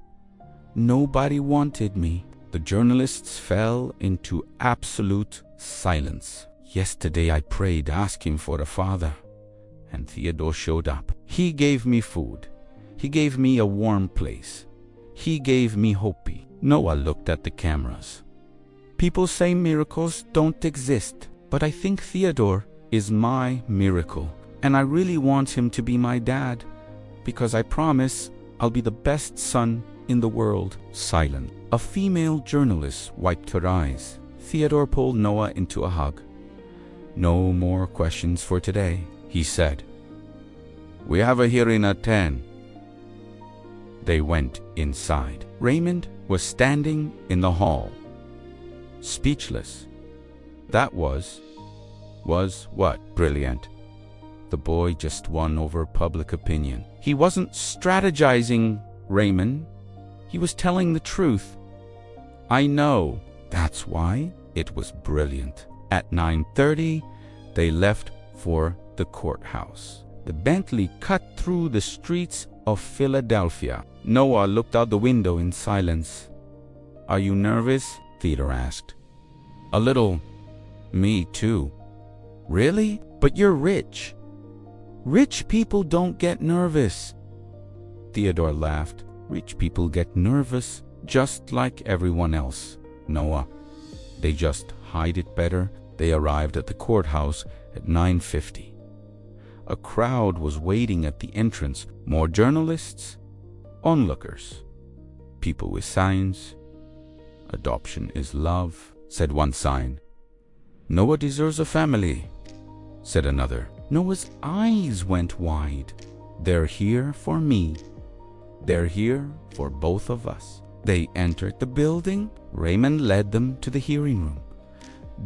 Nobody wanted me. The journalists fell into absolute silence. Yesterday I prayed asking for a father, and Theodore showed up. He gave me food. He gave me a warm place. He gave me hope. Noah looked at the cameras. People say miracles don't exist, but I think Theodore is my miracle, and I really want him to be my dad, because I promise I'll be the best son in the world. Silent. A female journalist wiped her eyes. Theodore pulled Noah into a hug. No more questions for today, he said. We have a hearing at 10. They went inside. Raymond was standing in the hall, speechless. That was what? Brilliant. The boy just won over public opinion. He wasn't strategizing, Raymond. He was telling the truth. I know. That's why it was brilliant. At 9:30, they left for the courthouse. The Bentley cut through the streets of Philadelphia. Noah looked out the window in silence. Are you nervous? Theodore asked. A little. Me too. Really? But you're rich. Rich people don't get nervous. Theodore laughed. Rich people get nervous just like everyone else, Noah. They just hide it better. They arrived at the courthouse at 9:50. A crowd was waiting at the entrance. More journalists, onlookers, people with signs. Adoption is love, said one sign. Noah deserves a family, said another. Noah's eyes went wide. They're here for me. They're here for both of us. They entered the building. Raymond led them to the hearing room.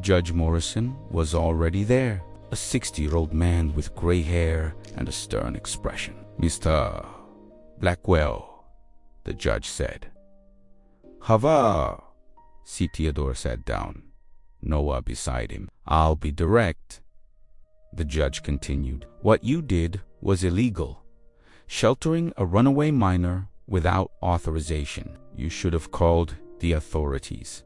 Judge Morrison was already there, a 60-year-old man with gray hair and a stern expression. Mr. Blackwell, the judge said. Hava. See, Theodore sat down, Noah beside him. I'll be direct. The judge continued. What you did was illegal. Sheltering a runaway minor without authorization. You should have called the authorities.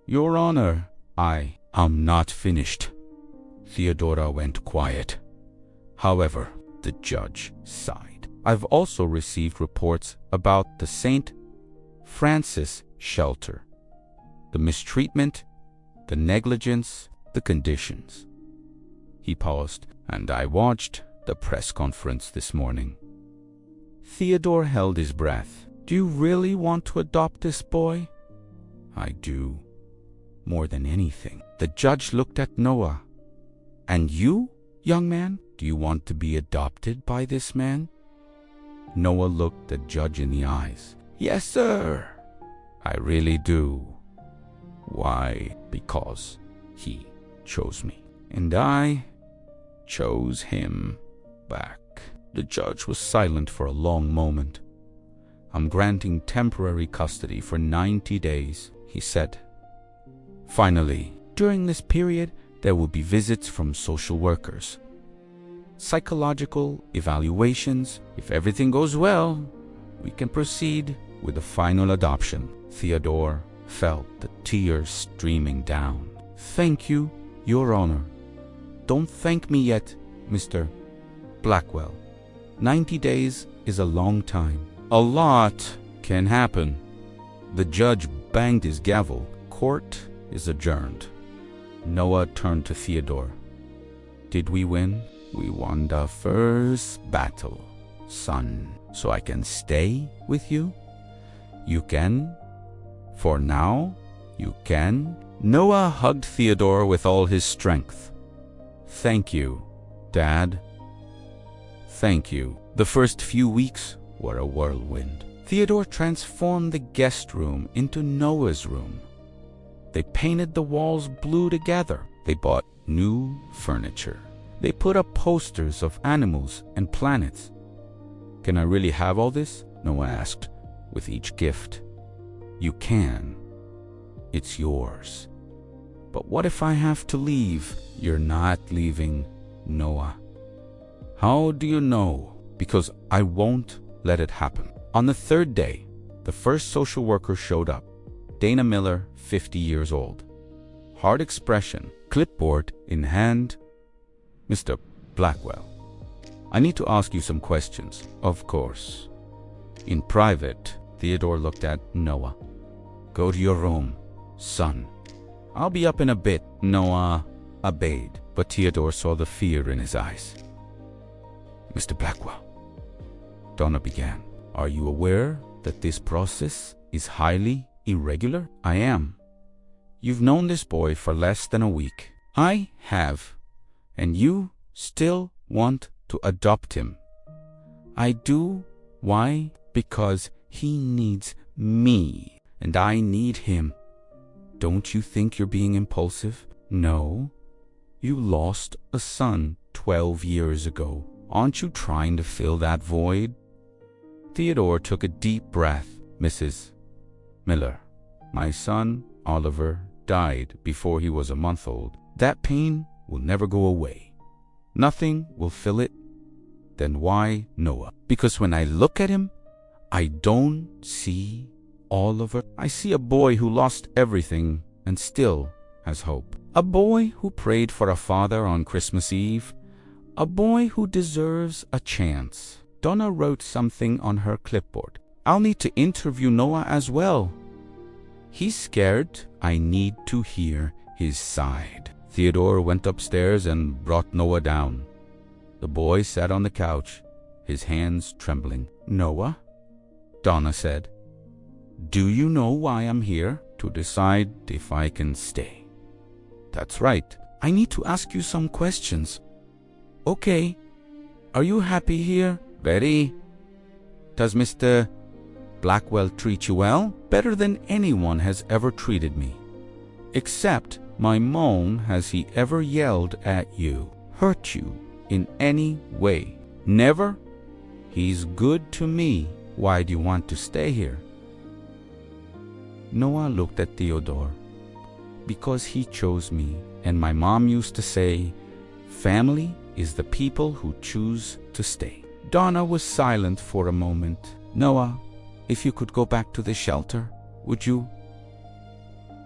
Your Honor, I'm not finished. Theodora went quiet. However, the judge sighed. I've also received reports about the St. Francis shelter. The mistreatment, the negligence, the conditions. He paused, and I watched the press conference this morning. Theodore held his breath. Do you really want to adopt this boy? I do. More than anything. The judge looked at Noah. And you, young man, do you want to be adopted by this man? Noah looked the judge in the eyes. Yes, sir. I really do. Why? Because he chose me. And I chose him back. The judge was silent for a long moment. I'm granting temporary custody for 90 days, he said. Finally, during this period, there will be visits from social workers, psychological evaluations. If everything goes well, we can proceed with the final adoption. Theodore felt the tears streaming down. Thank you, Your Honor. Don't thank me yet, Mr. Blackwell. 90 days is a long time. A lot can happen. The judge banged his gavel. Court is adjourned. Noah turned to Theodore. Did we win? We won the first battle, son. So I can stay with you? You can? For now, you can? Noah hugged Theodore with all his strength. Thank you, Dad. Thank you. The first few weeks were a whirlwind. Theodore transformed the guest room into Noah's room. They painted the walls blue together. They bought new furniture. They put up posters of animals and planets. Can I really have all this? Noah asked with each gift. You can. It's yours. But what if I have to leave? You're not leaving, Noah. How do you know? Because I won't let it happen. On the third day, the first social worker showed up. Dana Miller, 50 years old. Hard expression, clipboard in hand. Mr. Blackwell, I need to ask you some questions. Of course. In private, Theodore looked at Noah. Go to your room, son. I'll be up in a bit. Noah obeyed, but Theodore saw the fear in his eyes. Mr. Blackwell, Donna began, are you aware that this process is highly irregular? I am. You've known this boy for less than a week. I have. And you still want to adopt him. I do. Why? Because he needs me, and I need him. Don't you think you're being impulsive? No. You lost a son 12 years ago. Aren't you trying to fill that void? Theodore took a deep breath. Mrs. Miller, my son, Oliver, died before he was a month old. That pain will never go away. Nothing will fill it. Then why Noah? Because when I look at him, I don't see Oliver. I see a boy who lost everything and still has hope. A boy who prayed for a father on Christmas Eve. A boy who deserves a chance. Donna wrote something on her clipboard. I'll need to interview Noah as well. He's scared. I need to hear his side. Theodore went upstairs and brought Noah down. The boy sat on the couch, his hands trembling. Noah, Donna said, do you know why I'm here? To decide if I can stay. That's right. I need to ask you some questions. Okay. Are you happy here? Very. Does Mr. Blackwell treat you well? Better than anyone has ever treated me. Except my moan, has he ever yelled at you, hurt you in any way? Never? He's good to me. Why do you want to stay here? Noah looked at Theodore. Because he chose me. And my mom used to say, family is the people who choose to stay. Donna was silent for a moment. Noah, if you could go back to the shelter, would you?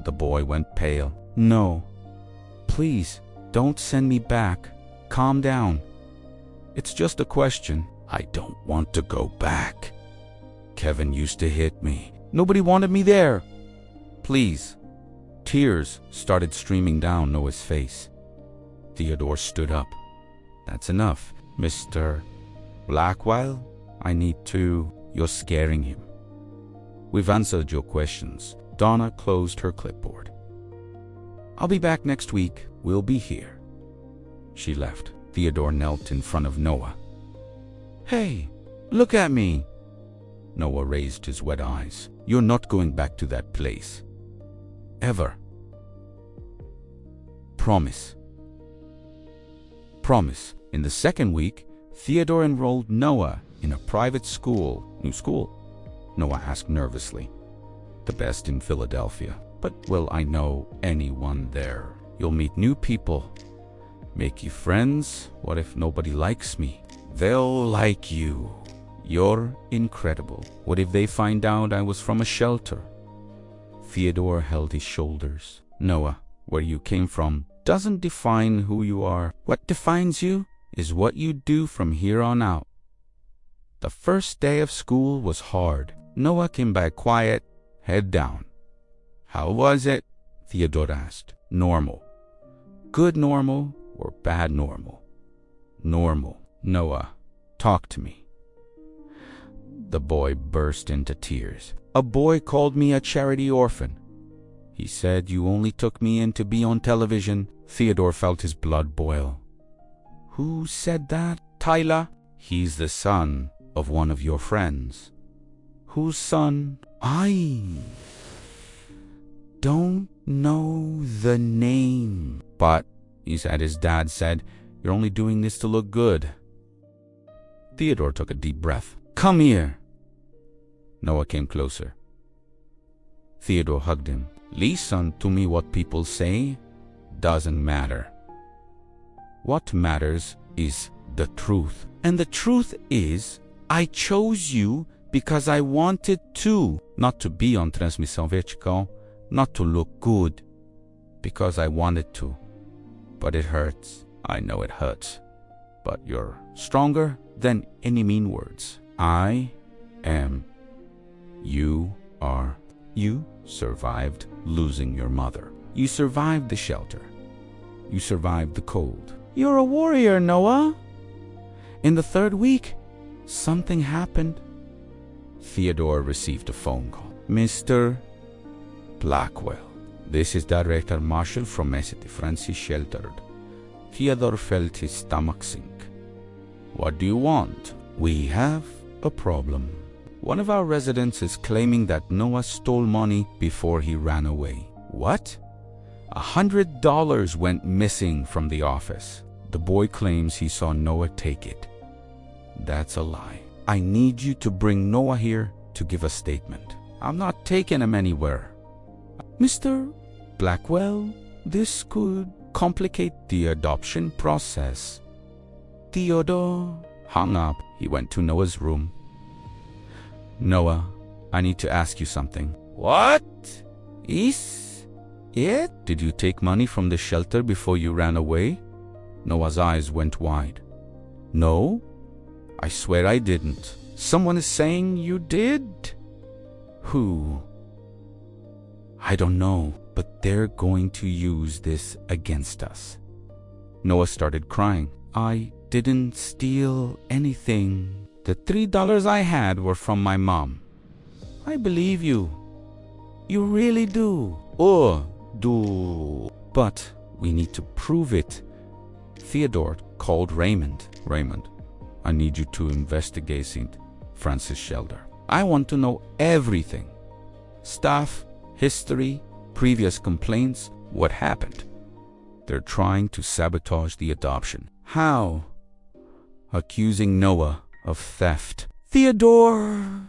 The boy went pale. No. Please, don't send me back. Calm down. It's just a question. I don't want to go back. Kevin used to hit me. Nobody wanted me there. Please. Tears started streaming down Noah's face. Theodore stood up. That's enough. Mr. Blackwell, I need to... You're scaring him. We've answered your questions. Donna closed her clipboard. I'll be back next week. We'll be here. She left. Theodore knelt in front of Noah. Hey, look at me. Noah raised his wet eyes. You're not going back to that place. Ever. Promise. Promise. In the second week, Theodore enrolled Noah in a private school. New school? Noah asked nervously. The best in Philadelphia. But will I know anyone there? You'll meet new people. Make you friends? What if nobody likes me? They'll like you. You're incredible. What if they find out I was from a shelter? Theodore held his shoulders. Noah, where you came from doesn't define who you are. What defines you is what you do from here on out. The first day of school was hard. Noah came back quiet, head down. How was it? Theodore asked. Normal. Good normal or bad normal? Normal. Noah, talk to me. The boy burst into tears. A boy called me a charity orphan. He said you only took me in to be on television. Theodore felt his blood boil. Who said that? Tyler. He's the son of one of your friends. Whose son? I don't know the name. But, he said, his dad said, you're only doing this to look good. Theodore took a deep breath. Come here. Noah came closer. Theodore hugged him. Listen to me, what people say doesn't matter. What matters is the truth. And the truth is, I chose you because I wanted to. Not to be on Transmissão Vertical, not to look good, because I wanted to. But it hurts. I know it hurts. But you're stronger than any mean words. I am. You are. You survived losing your mother. You survived the shelter. You survived the cold. You're a warrior, Noah. In the third week, something happened. Theodore received a phone call. Mr. Blackwell, this is Director Marshall from St. Francis Sheltered. Theodore felt his stomach sink. What do you want? We have a problem. One of our residents is claiming that Noah stole money before he ran away. What? $100 went missing from the office. The boy claims he saw Noah take it. That's a lie. I need you to bring Noah here to give a statement. I'm not taking him anywhere. Mr. Blackwell, this could complicate the adoption process. Theodore hung up. He went to Noah's room. Noah, I need to ask you something. What is it? Did you take money from the shelter before you ran away? Noah's eyes went wide. No, I swear I didn't. Someone is saying you did? Who? I don't know, but they're going to use this against us. Noah started crying. I didn't steal anything. The $3 I had were from my mom. I believe you. You really do. Do. But we need to prove it. Theodore called Raymond. Raymond, I need you to investigate St. Francis Shelter. I want to know everything. Staff, history, previous complaints, what happened. They're trying to sabotage the adoption. How? Accusing Noah of theft. Theodore!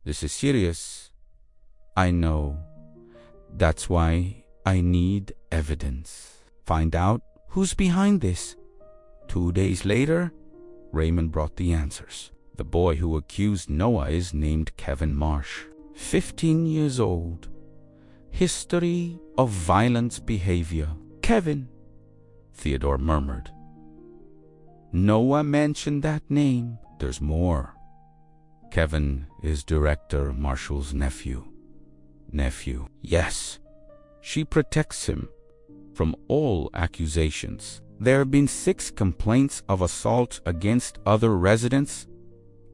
This is serious. I know. That's why I need evidence. Find out who's behind this. 2 days later, Raymond brought the answers. The boy who accused Noah is named Kevin Marsh. 15 years old. History of violent behavior. Kevin, Theodore murmured. Noah mentioned that name. There's more. Kevin is Director Marshall's nephew. Nephew. Yes. She protects him from all accusations. There have been 6 complaints of assault against other residents,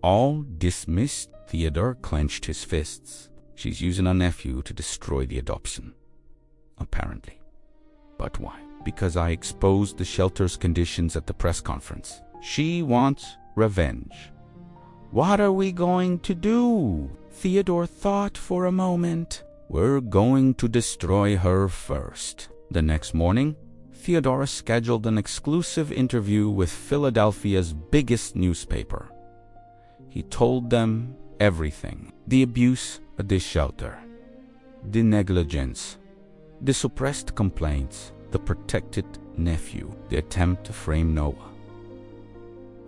all dismissed. Theodore clenched his fists. She's using a nephew to destroy the adoption. Apparently. But why? Because I exposed the shelter's conditions at the press conference. She wants revenge. What are we going to do? Theodore thought for a moment. We're going to destroy her first. The next morning, Theodore scheduled an exclusive interview with Philadelphia's biggest newspaper. He told them everything. The abuse at the shelter, the negligence, the suppressed complaints, the protected nephew, the attempt to frame Noah.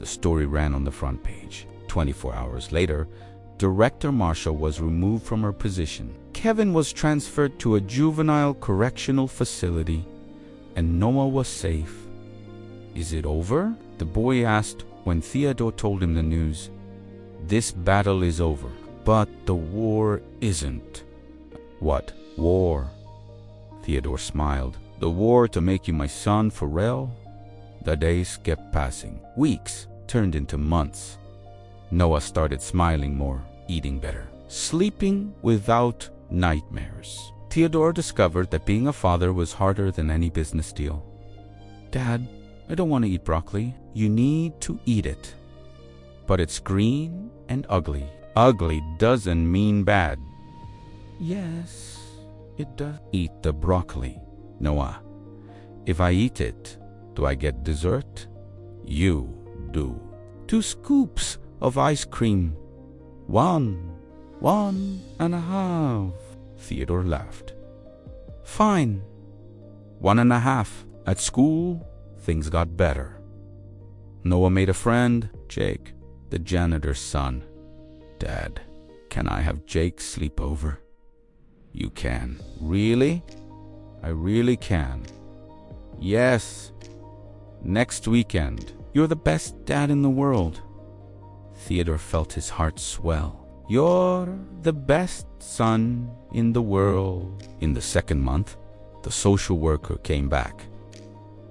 The story ran on the front page. 24 hours later, Director Marshall was removed from her position. Kevin was transferred to a juvenile correctional facility, and Noah was safe. Is it over? The boy asked when Theodore told him the news. This battle is over, but the war isn't. What war? Theodore smiled. The war to make you my son for real? The days kept passing. Weeks turned into months. Noah started smiling more, eating better, sleeping without nightmares. Theodore discovered that being a father was harder than any business deal. Dad, I don't want to eat broccoli. You need to eat it. but it's green and ugly. Ugly doesn't mean bad. Yes, it does. Eat the broccoli. Noah, if I eat it, do I get dessert? You do. 2 scoops of ice cream. 1.5. Theodore laughed. Fine. 1.5. At school, things got better. Noah made a friend, Jake, the janitor's son. Dad, can I have Jake sleep over? You can. Really? I really can. Yes. Next weekend. You're the best dad in the world. Theodore felt his heart swell. You're the best son in the world. In the 2nd month, the social worker came back.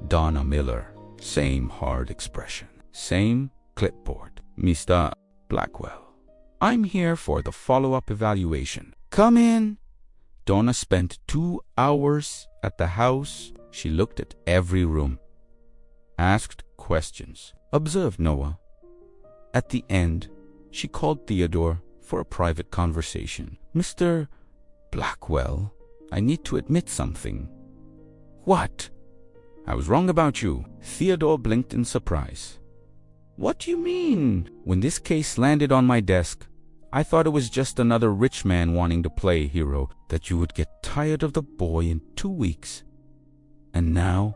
Donna Miller. Same hard expression. Same clipboard. Mr. Blackwell, I'm here for the follow-up evaluation. Come in. Donna spent 2 hours at the house. She looked at every room, asked questions, observed Noah. At the end, she called Theodore for a private conversation. Mr. Blackwell, I need to admit something. What? I was wrong about you. Theodore blinked in surprise. What do you mean? When this case landed on my desk, I thought it was just another rich man wanting to play hero, that you would get tired of the boy in 2 weeks. And now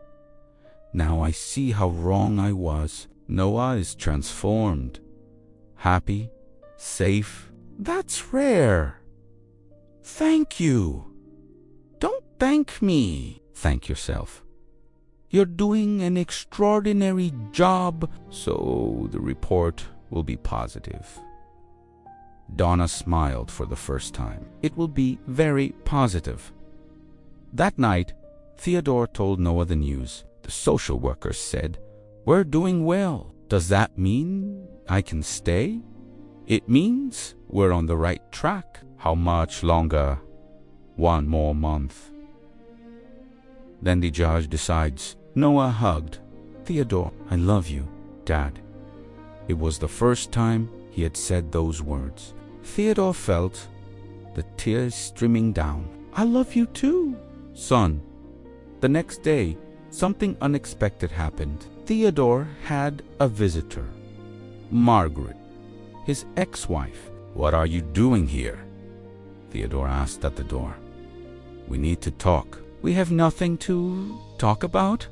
I see how wrong I was. Noah is transformed. Happy, safe. That's rare. Thank you. Don't thank me. Thank yourself. You're doing an extraordinary job, so the report will be positive. Donna smiled for the first time. It will be very positive. That night, Theodore told Noah the news. The social worker said, We're doing well. Does that mean I can stay? It means we're on the right track. How much longer? 1 more month. Then the judge decides. Noah hugged. Theodore, I love you, Dad. It was the first time he had said those words. Theodore felt the tears streaming down. I love you too, son. The next day, something unexpected happened. Theodore had a visitor. Margaret, his ex-wife. What are you doing here? Theodore asked at the door. We need to talk. We have nothing to talk about?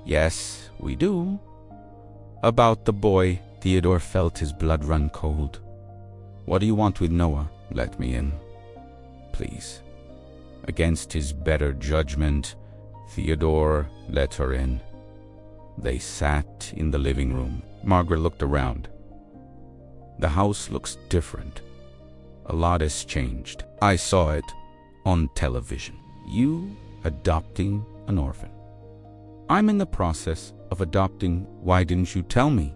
Yes, we do. About the boy. Theodore felt his blood run cold. What do you want with Noah? Let me in, please. Against his better judgment, Theodore let her in. They sat in the living room. Margaret looked around. The house looks different. A lot has changed. I saw it on television. You adopting an orphan. I'm in the process of adopting. Why didn't you tell me?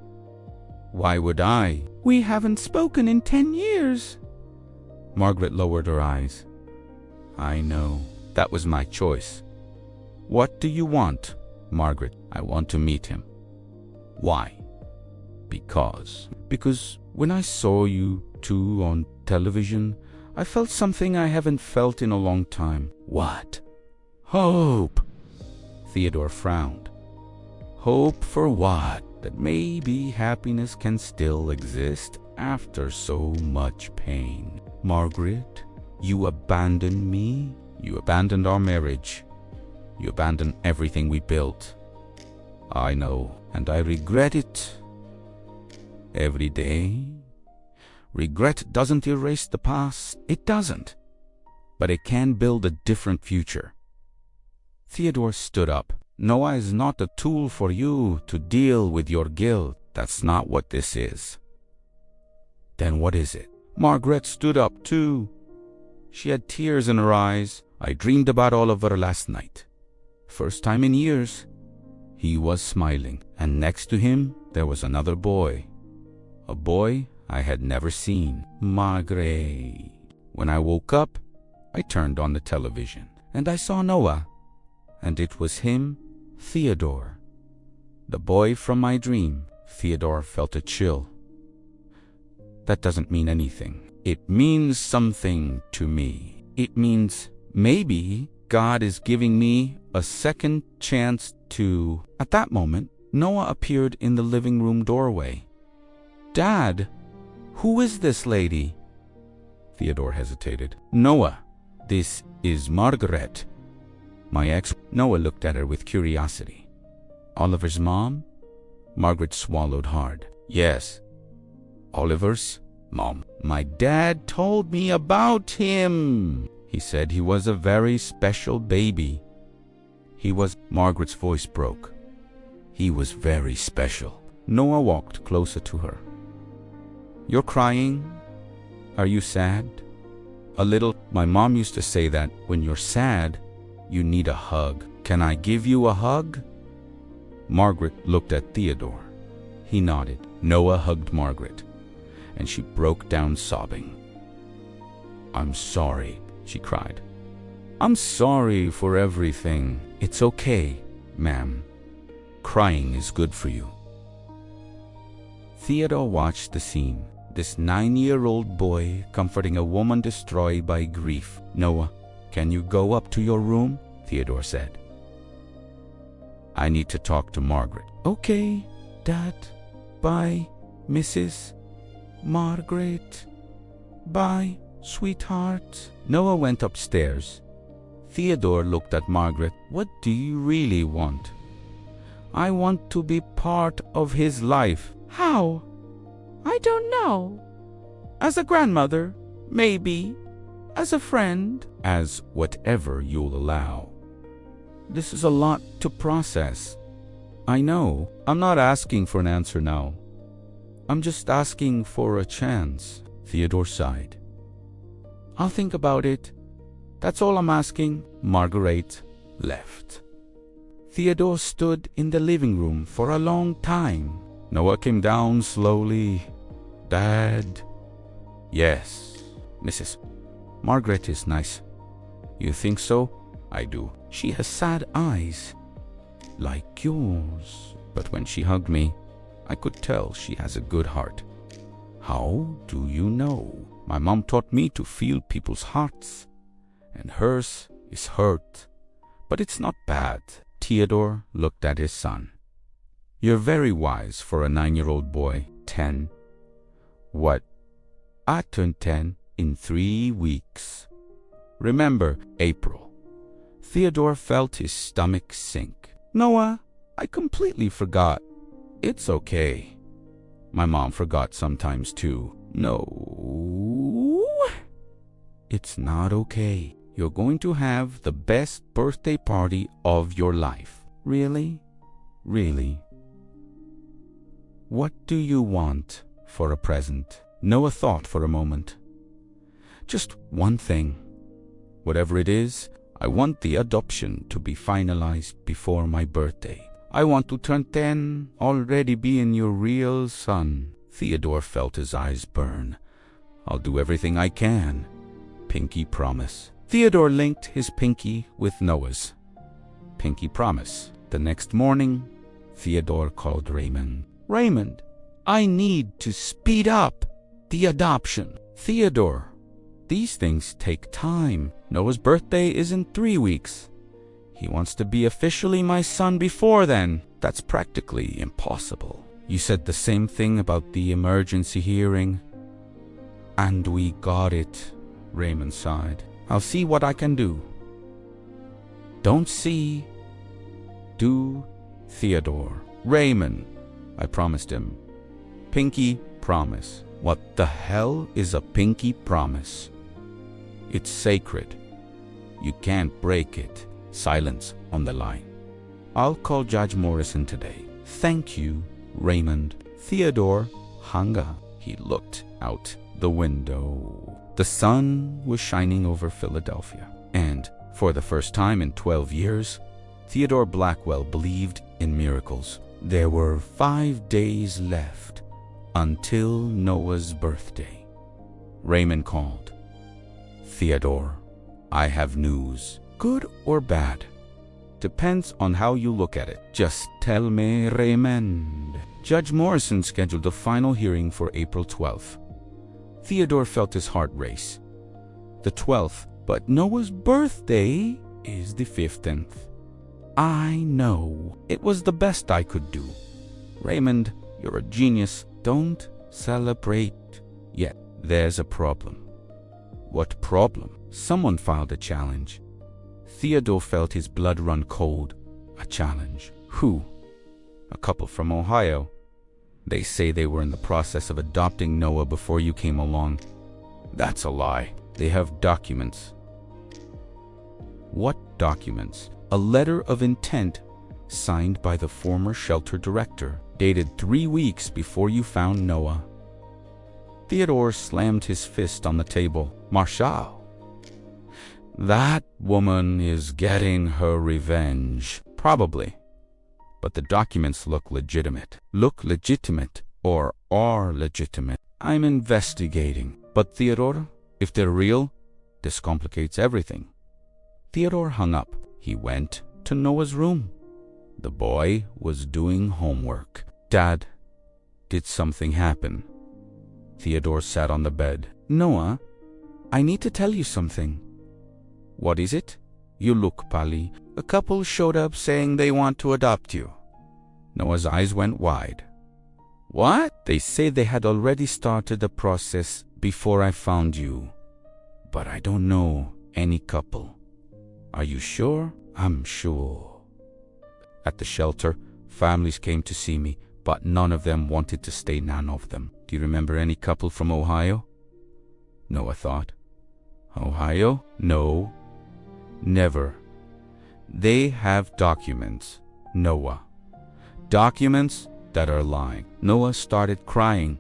Why would I? We haven't spoken in 10 years. Margaret lowered her eyes. I know. That was my choice. What do you want? Margaret, I want to meet him. Why? Because when I saw you two on television, I felt something I haven't felt in a long time. What? Hope. Theodore frowned. Hope for what? That maybe happiness can still exist after so much pain. Margaret, you abandoned me. You abandoned our marriage. You abandoned everything we built. I know, and I regret it. Every day. Regret doesn't erase the past. It doesn't. But it can build a different future. Theodore stood up. Noah is not a tool for you to deal with your guilt. That's not what this is. Then what is it? Margaret stood up too. She had tears in her eyes. I dreamed about Oliver last night. First time in years. He was smiling, and next to him there was another boy. A boy I had never seen. Margaret. When I woke up, I turned on the television, and I saw Noah. And it was him, Theodore. The boy from my dream. Theodore felt a chill. that doesn't mean anything. It means something to me. It means maybe God is giving me a second chance to... At that moment, Noah appeared in the living room doorway. Dad, who is this lady? Theodore hesitated. Noah, this is Margaret. My ex. Noah looked at her with curiosity. Oliver's mom? Margaret swallowed hard. Yes, Oliver's mom. My dad told me about him. He said he was a very special baby. He was... Margaret's voice broke. He was very special. Noah walked closer to her. You're crying? Are you sad? A little. My mom used to say that when you're sad, you need a hug. Can I give you a hug? Margaret looked at Theodore. He nodded. Noah hugged Margaret, and she broke down sobbing. I'm sorry, she cried. I'm sorry for everything. It's okay, ma'am. Crying is good for you. Theodore watched the scene. This 9-year-old boy comforting a woman destroyed by grief. Noah, can you go up to your room? Theodore said. I need to talk to Margaret. Okay, Dad. Bye, Mrs. Margaret. Bye, sweetheart. Noah went upstairs. Theodore looked at Margaret. What do you really want? I want to be part of his life. How? I don't know. As a grandmother, maybe. As a friend. As whatever you'll allow. This is a lot to process. I know. I'm not asking for an answer now. I'm just asking for a chance. Theodore sighed. I'll think about it. That's all I'm asking. Margaret left. Theodore stood in the living room for a long time. Noah came down slowly. Dad? Yes, Mrs. Margaret is nice. You think so? I do. She has sad eyes, like yours. But when she hugged me, I could tell she has a good heart. How do you know? My mom taught me to feel people's hearts, and hers is hurt. But it's not bad. Theodore looked at his son. You're very wise for a 9-year-old boy. 10. What? I turned 10 in 3 weeks. Remember, April. Theodore felt his stomach sink. Noah, I completely forgot. It's okay. My mom forgot sometimes too. No, it's not okay. You're going to have the best birthday party of your life. Really? Really? What do you want for a present? Noah thought for a moment. Just one thing. Whatever it is, I want the adoption to be finalized before my birthday. I want to turn 10, already being your real son. Theodore felt his eyes burn. I'll do everything I can. Pinky promise. Theodore linked his pinky with Noah's. Pinky promise. The next morning, Theodore called Raymond. Raymond, I need to speed up the adoption. Theodore, these things take time. Noah's birthday is in 3 weeks. He wants to be officially my son before then. That's practically impossible. You said the same thing about the emergency hearing. And we got it, Raymond sighed. I'll see what I can do. Don't see. Do, Theodore. Raymond, I promised him. Pinky promise. What the hell is a pinky promise? It's sacred. You can't break it. Silence on the line. I'll call Judge Morrison today. Thank you, Raymond. Theodore hung up. He looked out the window. The sun was shining over Philadelphia. And for the first time in 12 years, Theodore Blackwell believed in miracles. There were 5 days left until Noah's birthday. Raymond called. Theodore, I have news. Good or bad? Depends on how you look at it. Just tell me, Raymond. Judge Morrison scheduled the final hearing for April 12th. Theodore felt his heart race. The 12th, but Noah's birthday is the 15th. I know. It was the best I could do. Raymond, you're a genius. Don't celebrate yet. There's a problem. What problem? Someone filed a challenge. Theodore felt his blood run cold. A challenge. Who? A couple from Ohio. They say they were in the process of adopting Noah before you came along. That's a lie. They have documents. What documents? A letter of intent signed by the former shelter director, dated 3 weeks before you found Noah. Theodore slammed his fist on the table. Marshal, that woman is getting her revenge. Probably. But the documents look legitimate. Look legitimate or are legitimate. I'm investigating. But Theodore, if they're real, this complicates everything. Theodore hung up. He went to Noah's room. The boy was doing homework. Dad, did something happen? Theodore sat on the bed. Noah, I need to tell you something. What is it? You look pally. A couple showed up saying they want to adopt you. Noah's eyes went wide. What? They say they had already started the process before I found you. But I don't know any couple. Are you sure? I'm sure. At the shelter, families came to see me, but none of them wanted to stay. None of them. Do you remember any couple from Ohio? Noah thought. Ohio? No. Never. They have documents. Noah. Documents that are lying. Noah started crying.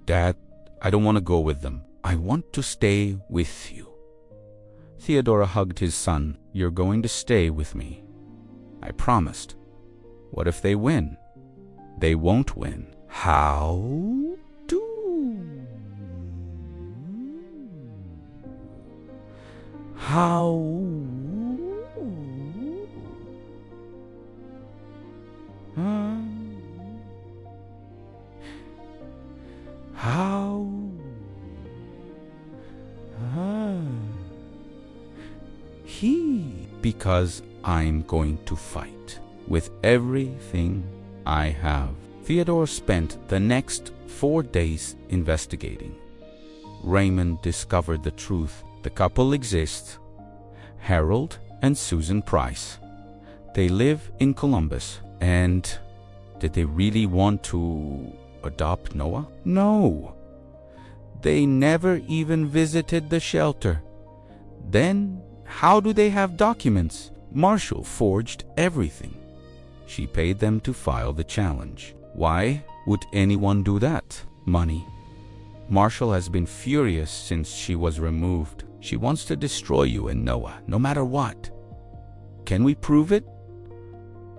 Dad, I don't want to go with them. I want to stay with you. Theodore hugged his son. You're going to stay with me. I promised. What if they win? They won't win. How do? How? How? Because I'm going to fight with everything I have. Theodore spent the next 4 days investigating. Raymond discovered the truth. The couple exists. Harold and Susan Price. They live in Columbus. And did they really want to adopt Noah? No. They never even visited the shelter. Then how do they have documents? Marshall forged everything. She paid them to file the challenge. Why would anyone do that? Money. Marshall has been furious since she was removed. She wants to destroy you and Noah, no matter what. Can we prove it?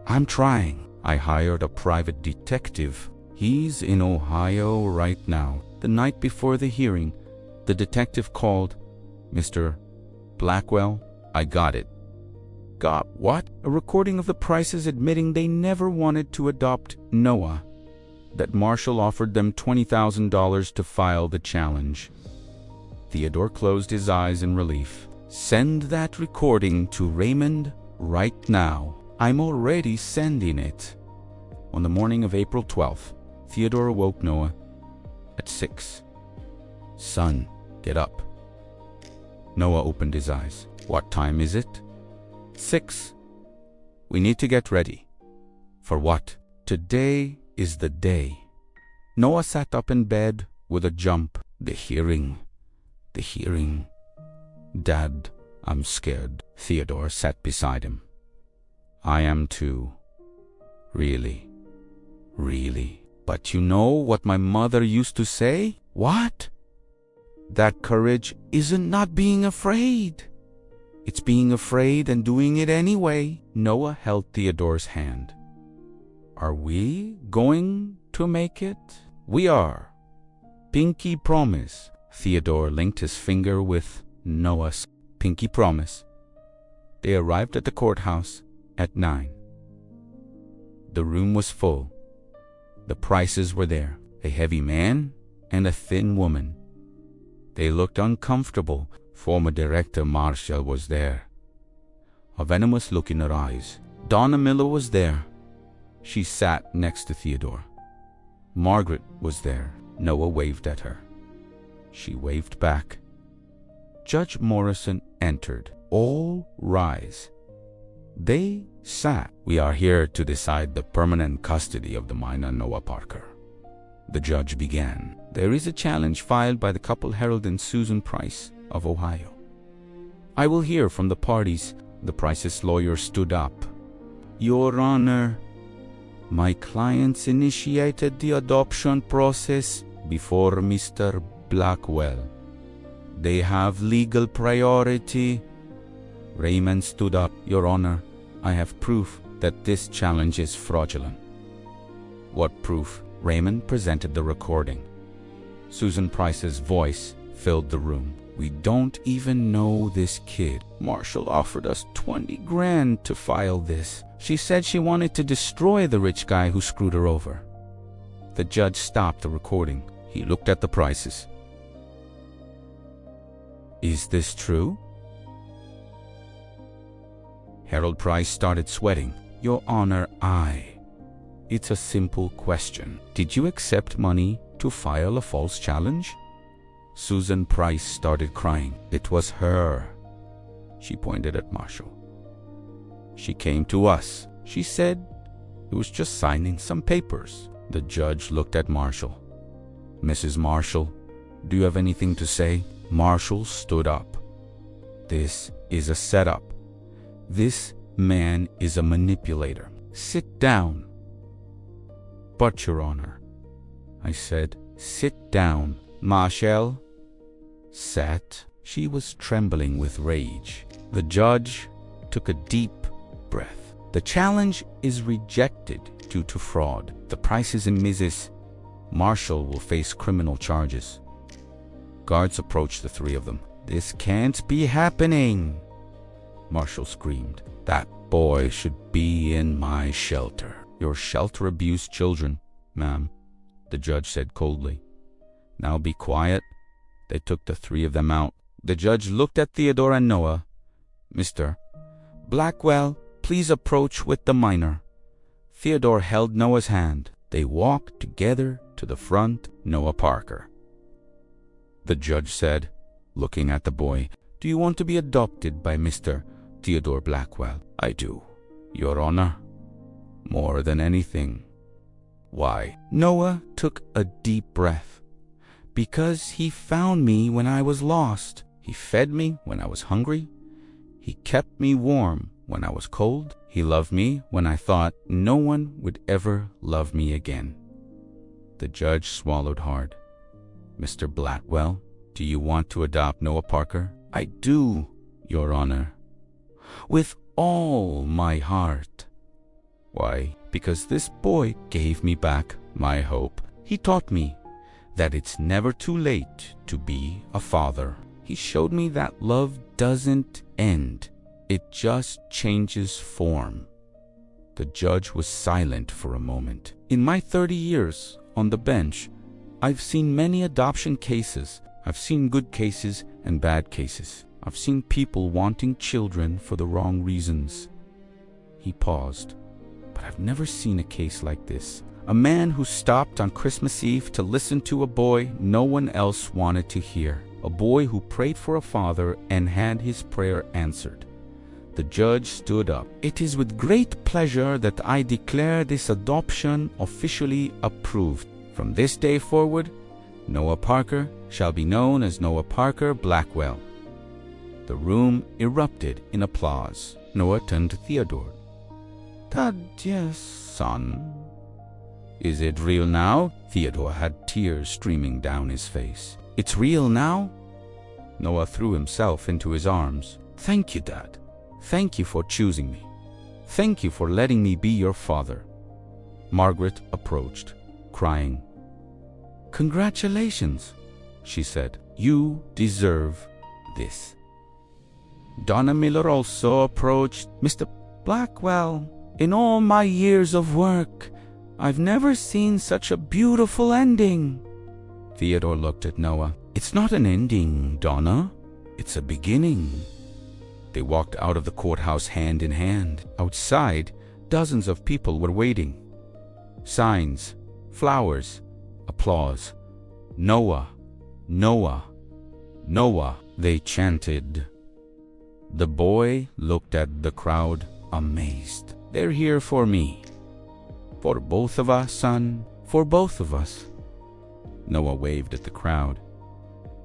I'm trying. I hired a private detective. He's in Ohio right now. The night before the hearing, the detective called. Mr. Blackwell, I got it. Got what? A recording of the Prices admitting they never wanted to adopt Noah. That Marshall offered them $20,000 to file the challenge. Theodore closed his eyes in relief. Send that recording to Raymond right now. I'm already sending it. On the morning of April 12th, Theodore awoke Noah at 6. Son, get up. Noah opened his eyes. What time is it? 6. We need to get ready. For what? Today is the day. Noah sat up in bed with a jump. The hearing. Dad, I'm scared. Theodore sat beside him. I am too. Really. But you know what my mother used to say? What? That courage isn't not being afraid. It's being afraid and doing it anyway. Noah held Theodore's hand. Are we going to make it? We are. Pinky promise. Theodore linked his finger with Noah's pinky promise. They arrived at the courthouse at 9. The room was full. The Prices were there, a heavy man and a thin woman. They looked uncomfortable. Former Director Marshall was there, a venomous look in her eyes. Donna Miller was there. She sat next to Theodore. Margaret was there. Noah waved at her. She waved back. Judge Morrison entered. All rise. They sat. We are here to decide the permanent custody of the minor Noah Parker. The judge began. There is a challenge filed by the couple Harold and Susan Price of Ohio. I will hear from the parties. The Price's lawyer stood up. Your Honor, my clients initiated the adoption process before Mr. Blackwell. They have legal priority. Raymond stood up. Your Honor, I have proof that this challenge is fraudulent. What proof? Raymond presented the recording. Susan Price's voice filled the room. We don't even know this kid. Marshall offered us 20 grand to file this. She said she wanted to destroy the rich guy who screwed her over. The judge stopped the recording. He looked at the Prices. Is this true? Harold Price started sweating. Your Honor, It's a simple question. Did you accept money to file a false challenge? Susan Price started crying. It was her. She pointed at Marshall. She came to us. She said it was just signing some papers. The judge looked at Marshall. Mrs. Marshall, do you have anything to say? Marshall stood up. This is a setup. This man is a manipulator. Sit down. But, Your Honor, I said, sit down. Marshall sat. She was trembling with rage. The judge took a deep breath. The challenge is rejected due to fraud. The Prices and Mrs. Marshall will face criminal charges. Guards approached the three of them. This can't be happening, Marshall screamed. That boy should be in my shelter. Your shelter abused children, ma'am, the judge said coldly. Now be quiet. They took the three of them out. The judge looked at Theodore and Noah. Mr. Blackwell, please approach with the minor. Theodore held Noah's hand. They walked together to the front. Noah Parker. The judge said, looking at the boy, do you want to be adopted by Mr. Theodore Blackwell? I do, Your Honor. More than anything. Why? Noah took a deep breath. Because he found me when I was lost. He fed me when I was hungry. He kept me warm when I was cold. He loved me when I thought no one would ever love me again. The judge swallowed hard. Mr. Blackwell, do you want to adopt Noah Parker? I do, Your Honor. With all my heart. Why? Because this boy gave me back my hope. He taught me that it's never too late to be a father. He showed me that love doesn't end. It just changes form. The judge was silent for a moment. In my 30 years on the bench, I've seen many adoption cases. I've seen good cases and bad cases. I've seen people wanting children for the wrong reasons. He paused. But I've never seen a case like this. A man who stopped on Christmas Eve to listen to a boy no one else wanted to hear. A boy who prayed for a father and had his prayer answered. The judge stood up. It is with great pleasure that I declare this adoption officially approved. From this day forward, Noah Parker shall be known as Noah Parker Blackwell. The room erupted in applause. Noah turned to Theodore. Dad, yes, son. Is it real now? Theodore had tears streaming down his face. It's real now? Noah threw himself into his arms. Thank you, Dad. Thank you for choosing me. Thank you for letting me be your father. Margaret approached, crying. Congratulations, she said. You deserve this. Donna Miller also approached. Mr. Blackwell, in all my years of work, I've never seen such a beautiful ending. Theodore looked at Noah. "It's not an ending, Donna. It's a beginning." They walked out of the courthouse hand in hand. Outside, dozens of people were waiting. Signs, flowers, applause. "Noah, Noah, Noah," they chanted. The boy looked at the crowd, amazed. "They're here for me. For both of us, son. For both of us." Noah waved at the crowd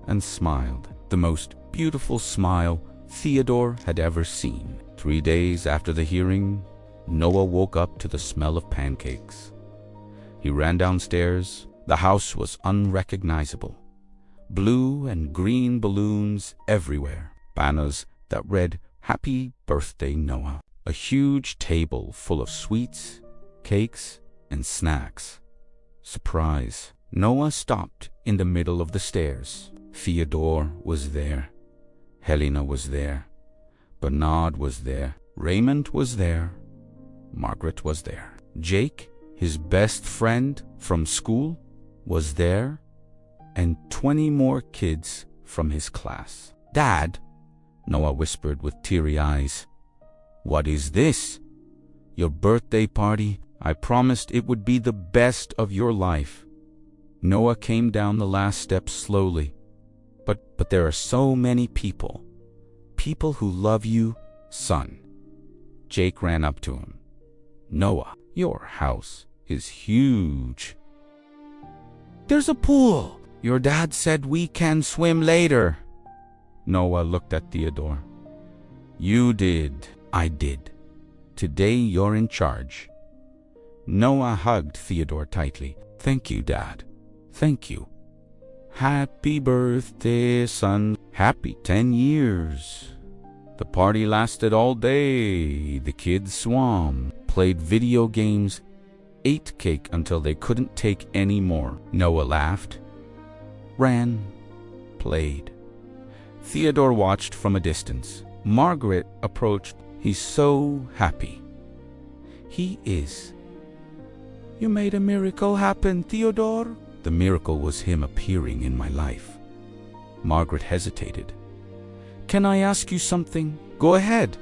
and smiled. The most beautiful smile Theodore had ever seen. 3 days after the hearing, Noah woke up to the smell of pancakes. He ran downstairs. The house was unrecognizable. Blue and green balloons everywhere. Banners that read, "Happy Birthday, Noah." A huge table full of sweets, cakes, and snacks. Surprise. Noah stopped in the middle of the stairs. Theodore was there. Helena was there. Bernard was there. Raymond was there. Margaret was there. Jake, his best friend from school, was there, and 20 more kids from his class. "Dad," Noah whispered with teary eyes, "what is this?" "Your birthday party. I promised it would be the best of your life." Noah came down the last steps slowly. But there are so many people. People who love you, son. Jake ran up to him. "Noah, your house is huge." "There's a pool. Your dad said we can swim later." Noah looked at Theodore. "You did." "I did. Today you're in charge." Noah hugged Theodore tightly. "Thank you, Dad. Thank you. Happy birthday, son. Happy 10 years. The party lasted all day. The kids swam, played video games, ate cake until they couldn't take any more. Noah laughed, ran, played. Theodore watched from a distance. Margaret approached. "He's so happy." "He is." "You made a miracle happen, Theodore." "The miracle was him appearing in my life." Margaret hesitated. "Can I ask you something?" "Go ahead.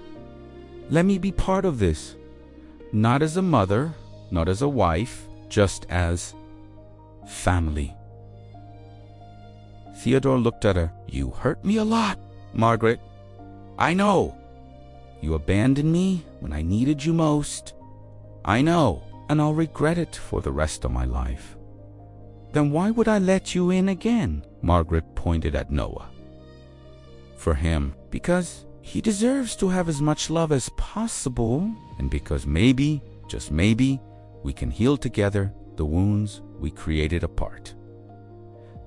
Let me be part of this. Not as a mother, not as a wife, just as family." Theodore looked at her. "You hurt me a lot, Margaret. I know. You abandoned me when I needed you most. I know, and I'll regret it for the rest of my life." "Then why would I let you in again?" Margaret pointed at Noah. "For him. Because he deserves to have as much love as possible, and because maybe, just maybe, we can heal together the wounds we created apart."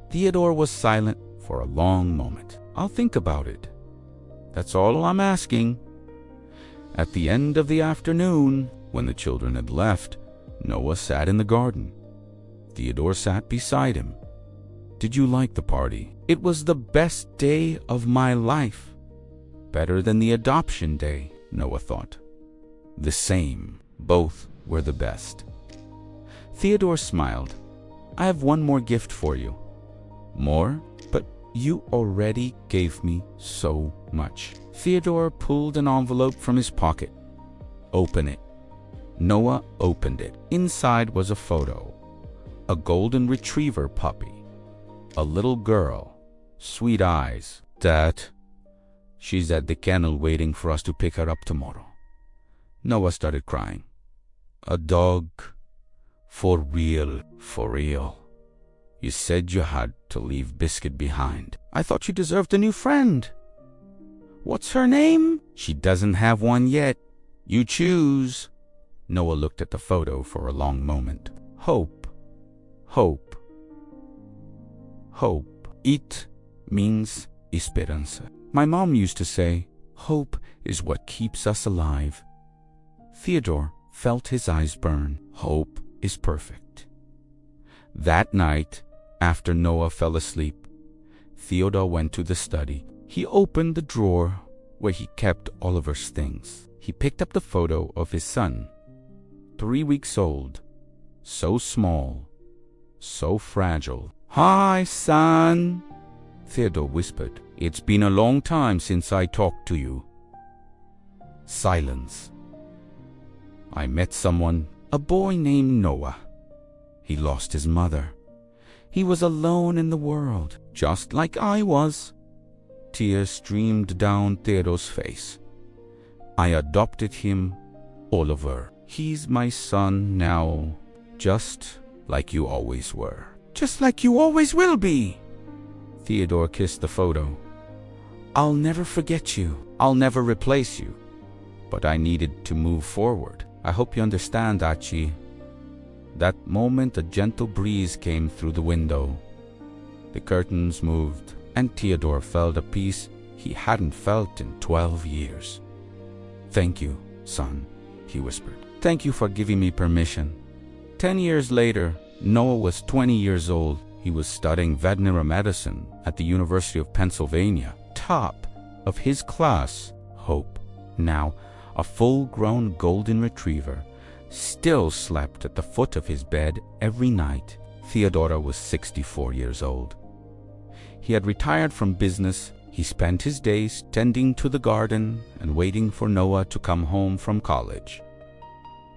Theodore was silent for a long moment. "I'll think about it. That's all I'm asking." At the end of the afternoon, when the children had left, Noah sat in the garden. Theodore sat beside him. "Did you like the party?" "It was the best day of my life." Better than the adoption day, Noah thought. The same. Both were the best. Theodore smiled. "I have one more gift for you." "More? But you already gave me so much." Theodore pulled an envelope from his pocket. "Open it." Noah opened it. Inside was a photo. A golden retriever puppy. A little girl. Sweet eyes. "Dad, she's at the kennel waiting for us to pick her up tomorrow." Noah started crying. "A dog? For real, for real. You said you had to leave Biscuit behind. I thought you deserved a new friend." "What's her name?" "She doesn't have one yet. You choose." Noah looked at the photo for a long moment. "Hope. Hope. Hope. It means esperanza. My mom used to say, hope is what keeps us alive." Theodore felt his eyes burn. Hope is perfect. That night, after Noah fell asleep, Theodore went to the study. He opened the drawer where he kept Oliver's things. He picked up the photo of his son, 3 weeks old, so small, so fragile. "Hi, son," Theodore whispered. "It's been a long time since I talked to you." Silence. "I met someone, a boy named Noah. He lost his mother. He was alone in the world, just like I was." Tears streamed down Theodore's face. "I adopted him, Oliver. He's my son now, just like you always were. Just like you always will be." Theodore kissed the photo. "I'll never forget you. I'll never replace you. But I needed to move forward. I hope you understand, Archie." That moment, a gentle breeze came through the window. The curtains moved, and Theodore felt a peace he hadn't felt in 12 years. "Thank you, son," he whispered. "Thank you for giving me permission." 10 years later, Noah was 20 years old. He was studying veterinary medicine at the University of Pennsylvania, top of his class. Hope, now a full-grown golden retriever, still slept at the foot of his bed every night. Theodora was 64 years old. He had retired from business. He spent his days tending to the garden and waiting for Noah to come home from college.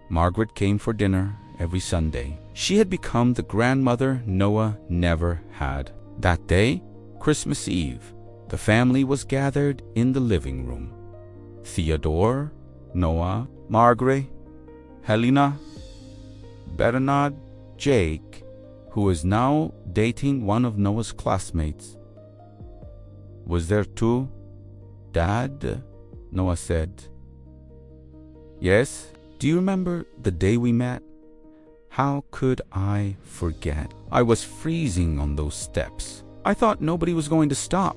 Margaret came for dinner every Sunday. She had become the grandmother Noah never had. That day, Christmas Eve, the family was gathered in the living room. Theodore, Noah, Margaret, Helena, Bernard, Jake, who is now dating one of Noah's classmates. "Was there too, Dad?" Noah said. "Yes. Do you remember the day we met? How could I forget? I was freezing on those steps. I thought nobody was going to stop,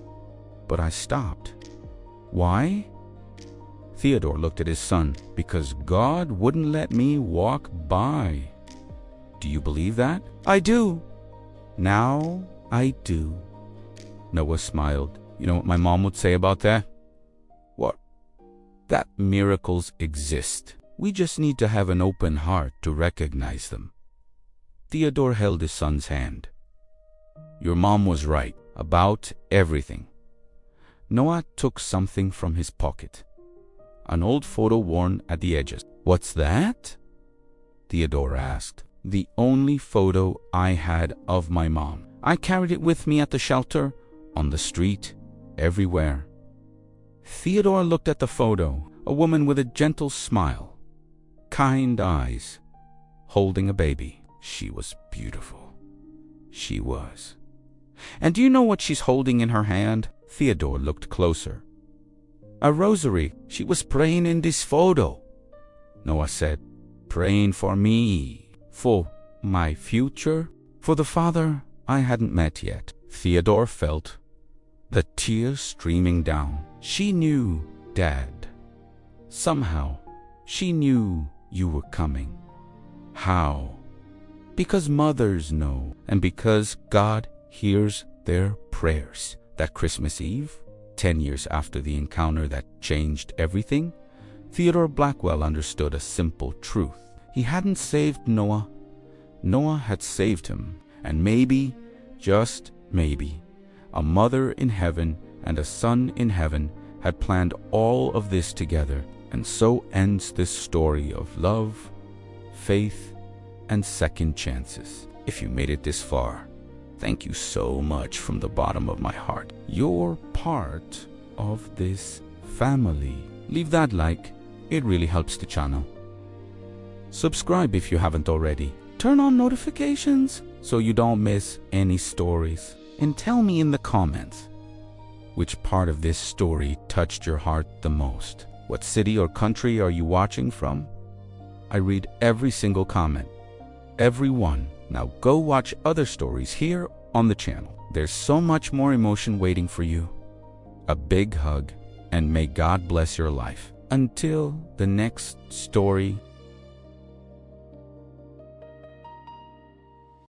but I stopped. Why?" Theodore looked at his son. "Because God wouldn't let me walk by." "Do you believe that?" "I do. Now I do." Noah smiled. "You know what my mom would say about that?" "What?" "That miracles exist. We just need to have an open heart to recognize them." Theodore held his son's hand. "Your mom was right about everything." Noah took something from his pocket. An old photo worn at the edges. "What's that?" Theodore asked. "The only photo I had of my mom. I carried it with me at the shelter, on the street, everywhere." Theodore looked at the photo. A woman with a gentle smile, kind eyes, holding a baby. She was beautiful. She was. "And do you know what she's holding in her hand?" Theodore looked closer. "A rosary. She was praying in this photo." Noah said, "Praying for me, for my future, for the father I hadn't met yet." Theodore felt the tears streaming down. She knew, Dad. Somehow, she knew you were coming. How? Because mothers know, and because God hears their prayers. That Christmas Eve, 10 years after the encounter that changed everything, Theodore Blackwell understood a simple truth. He hadn't saved Noah. Noah had saved him. And maybe, just maybe, a mother in heaven and a son in heaven had planned all of this together. And so ends this story of love, faith, and second chances. If you made it this far, thank you so much from the bottom of my heart. You're part of this family. Leave that like. It really helps the channel. Subscribe if you haven't already. Turn on notifications so you don't miss any stories. And tell me in the comments which part of this story touched your heart the most. What city or country are you watching from? I read every single comment. Every one. Now go watch other stories here on the channel. There's so much more emotion waiting for you. A big hug, and may God bless your life. Until the next story,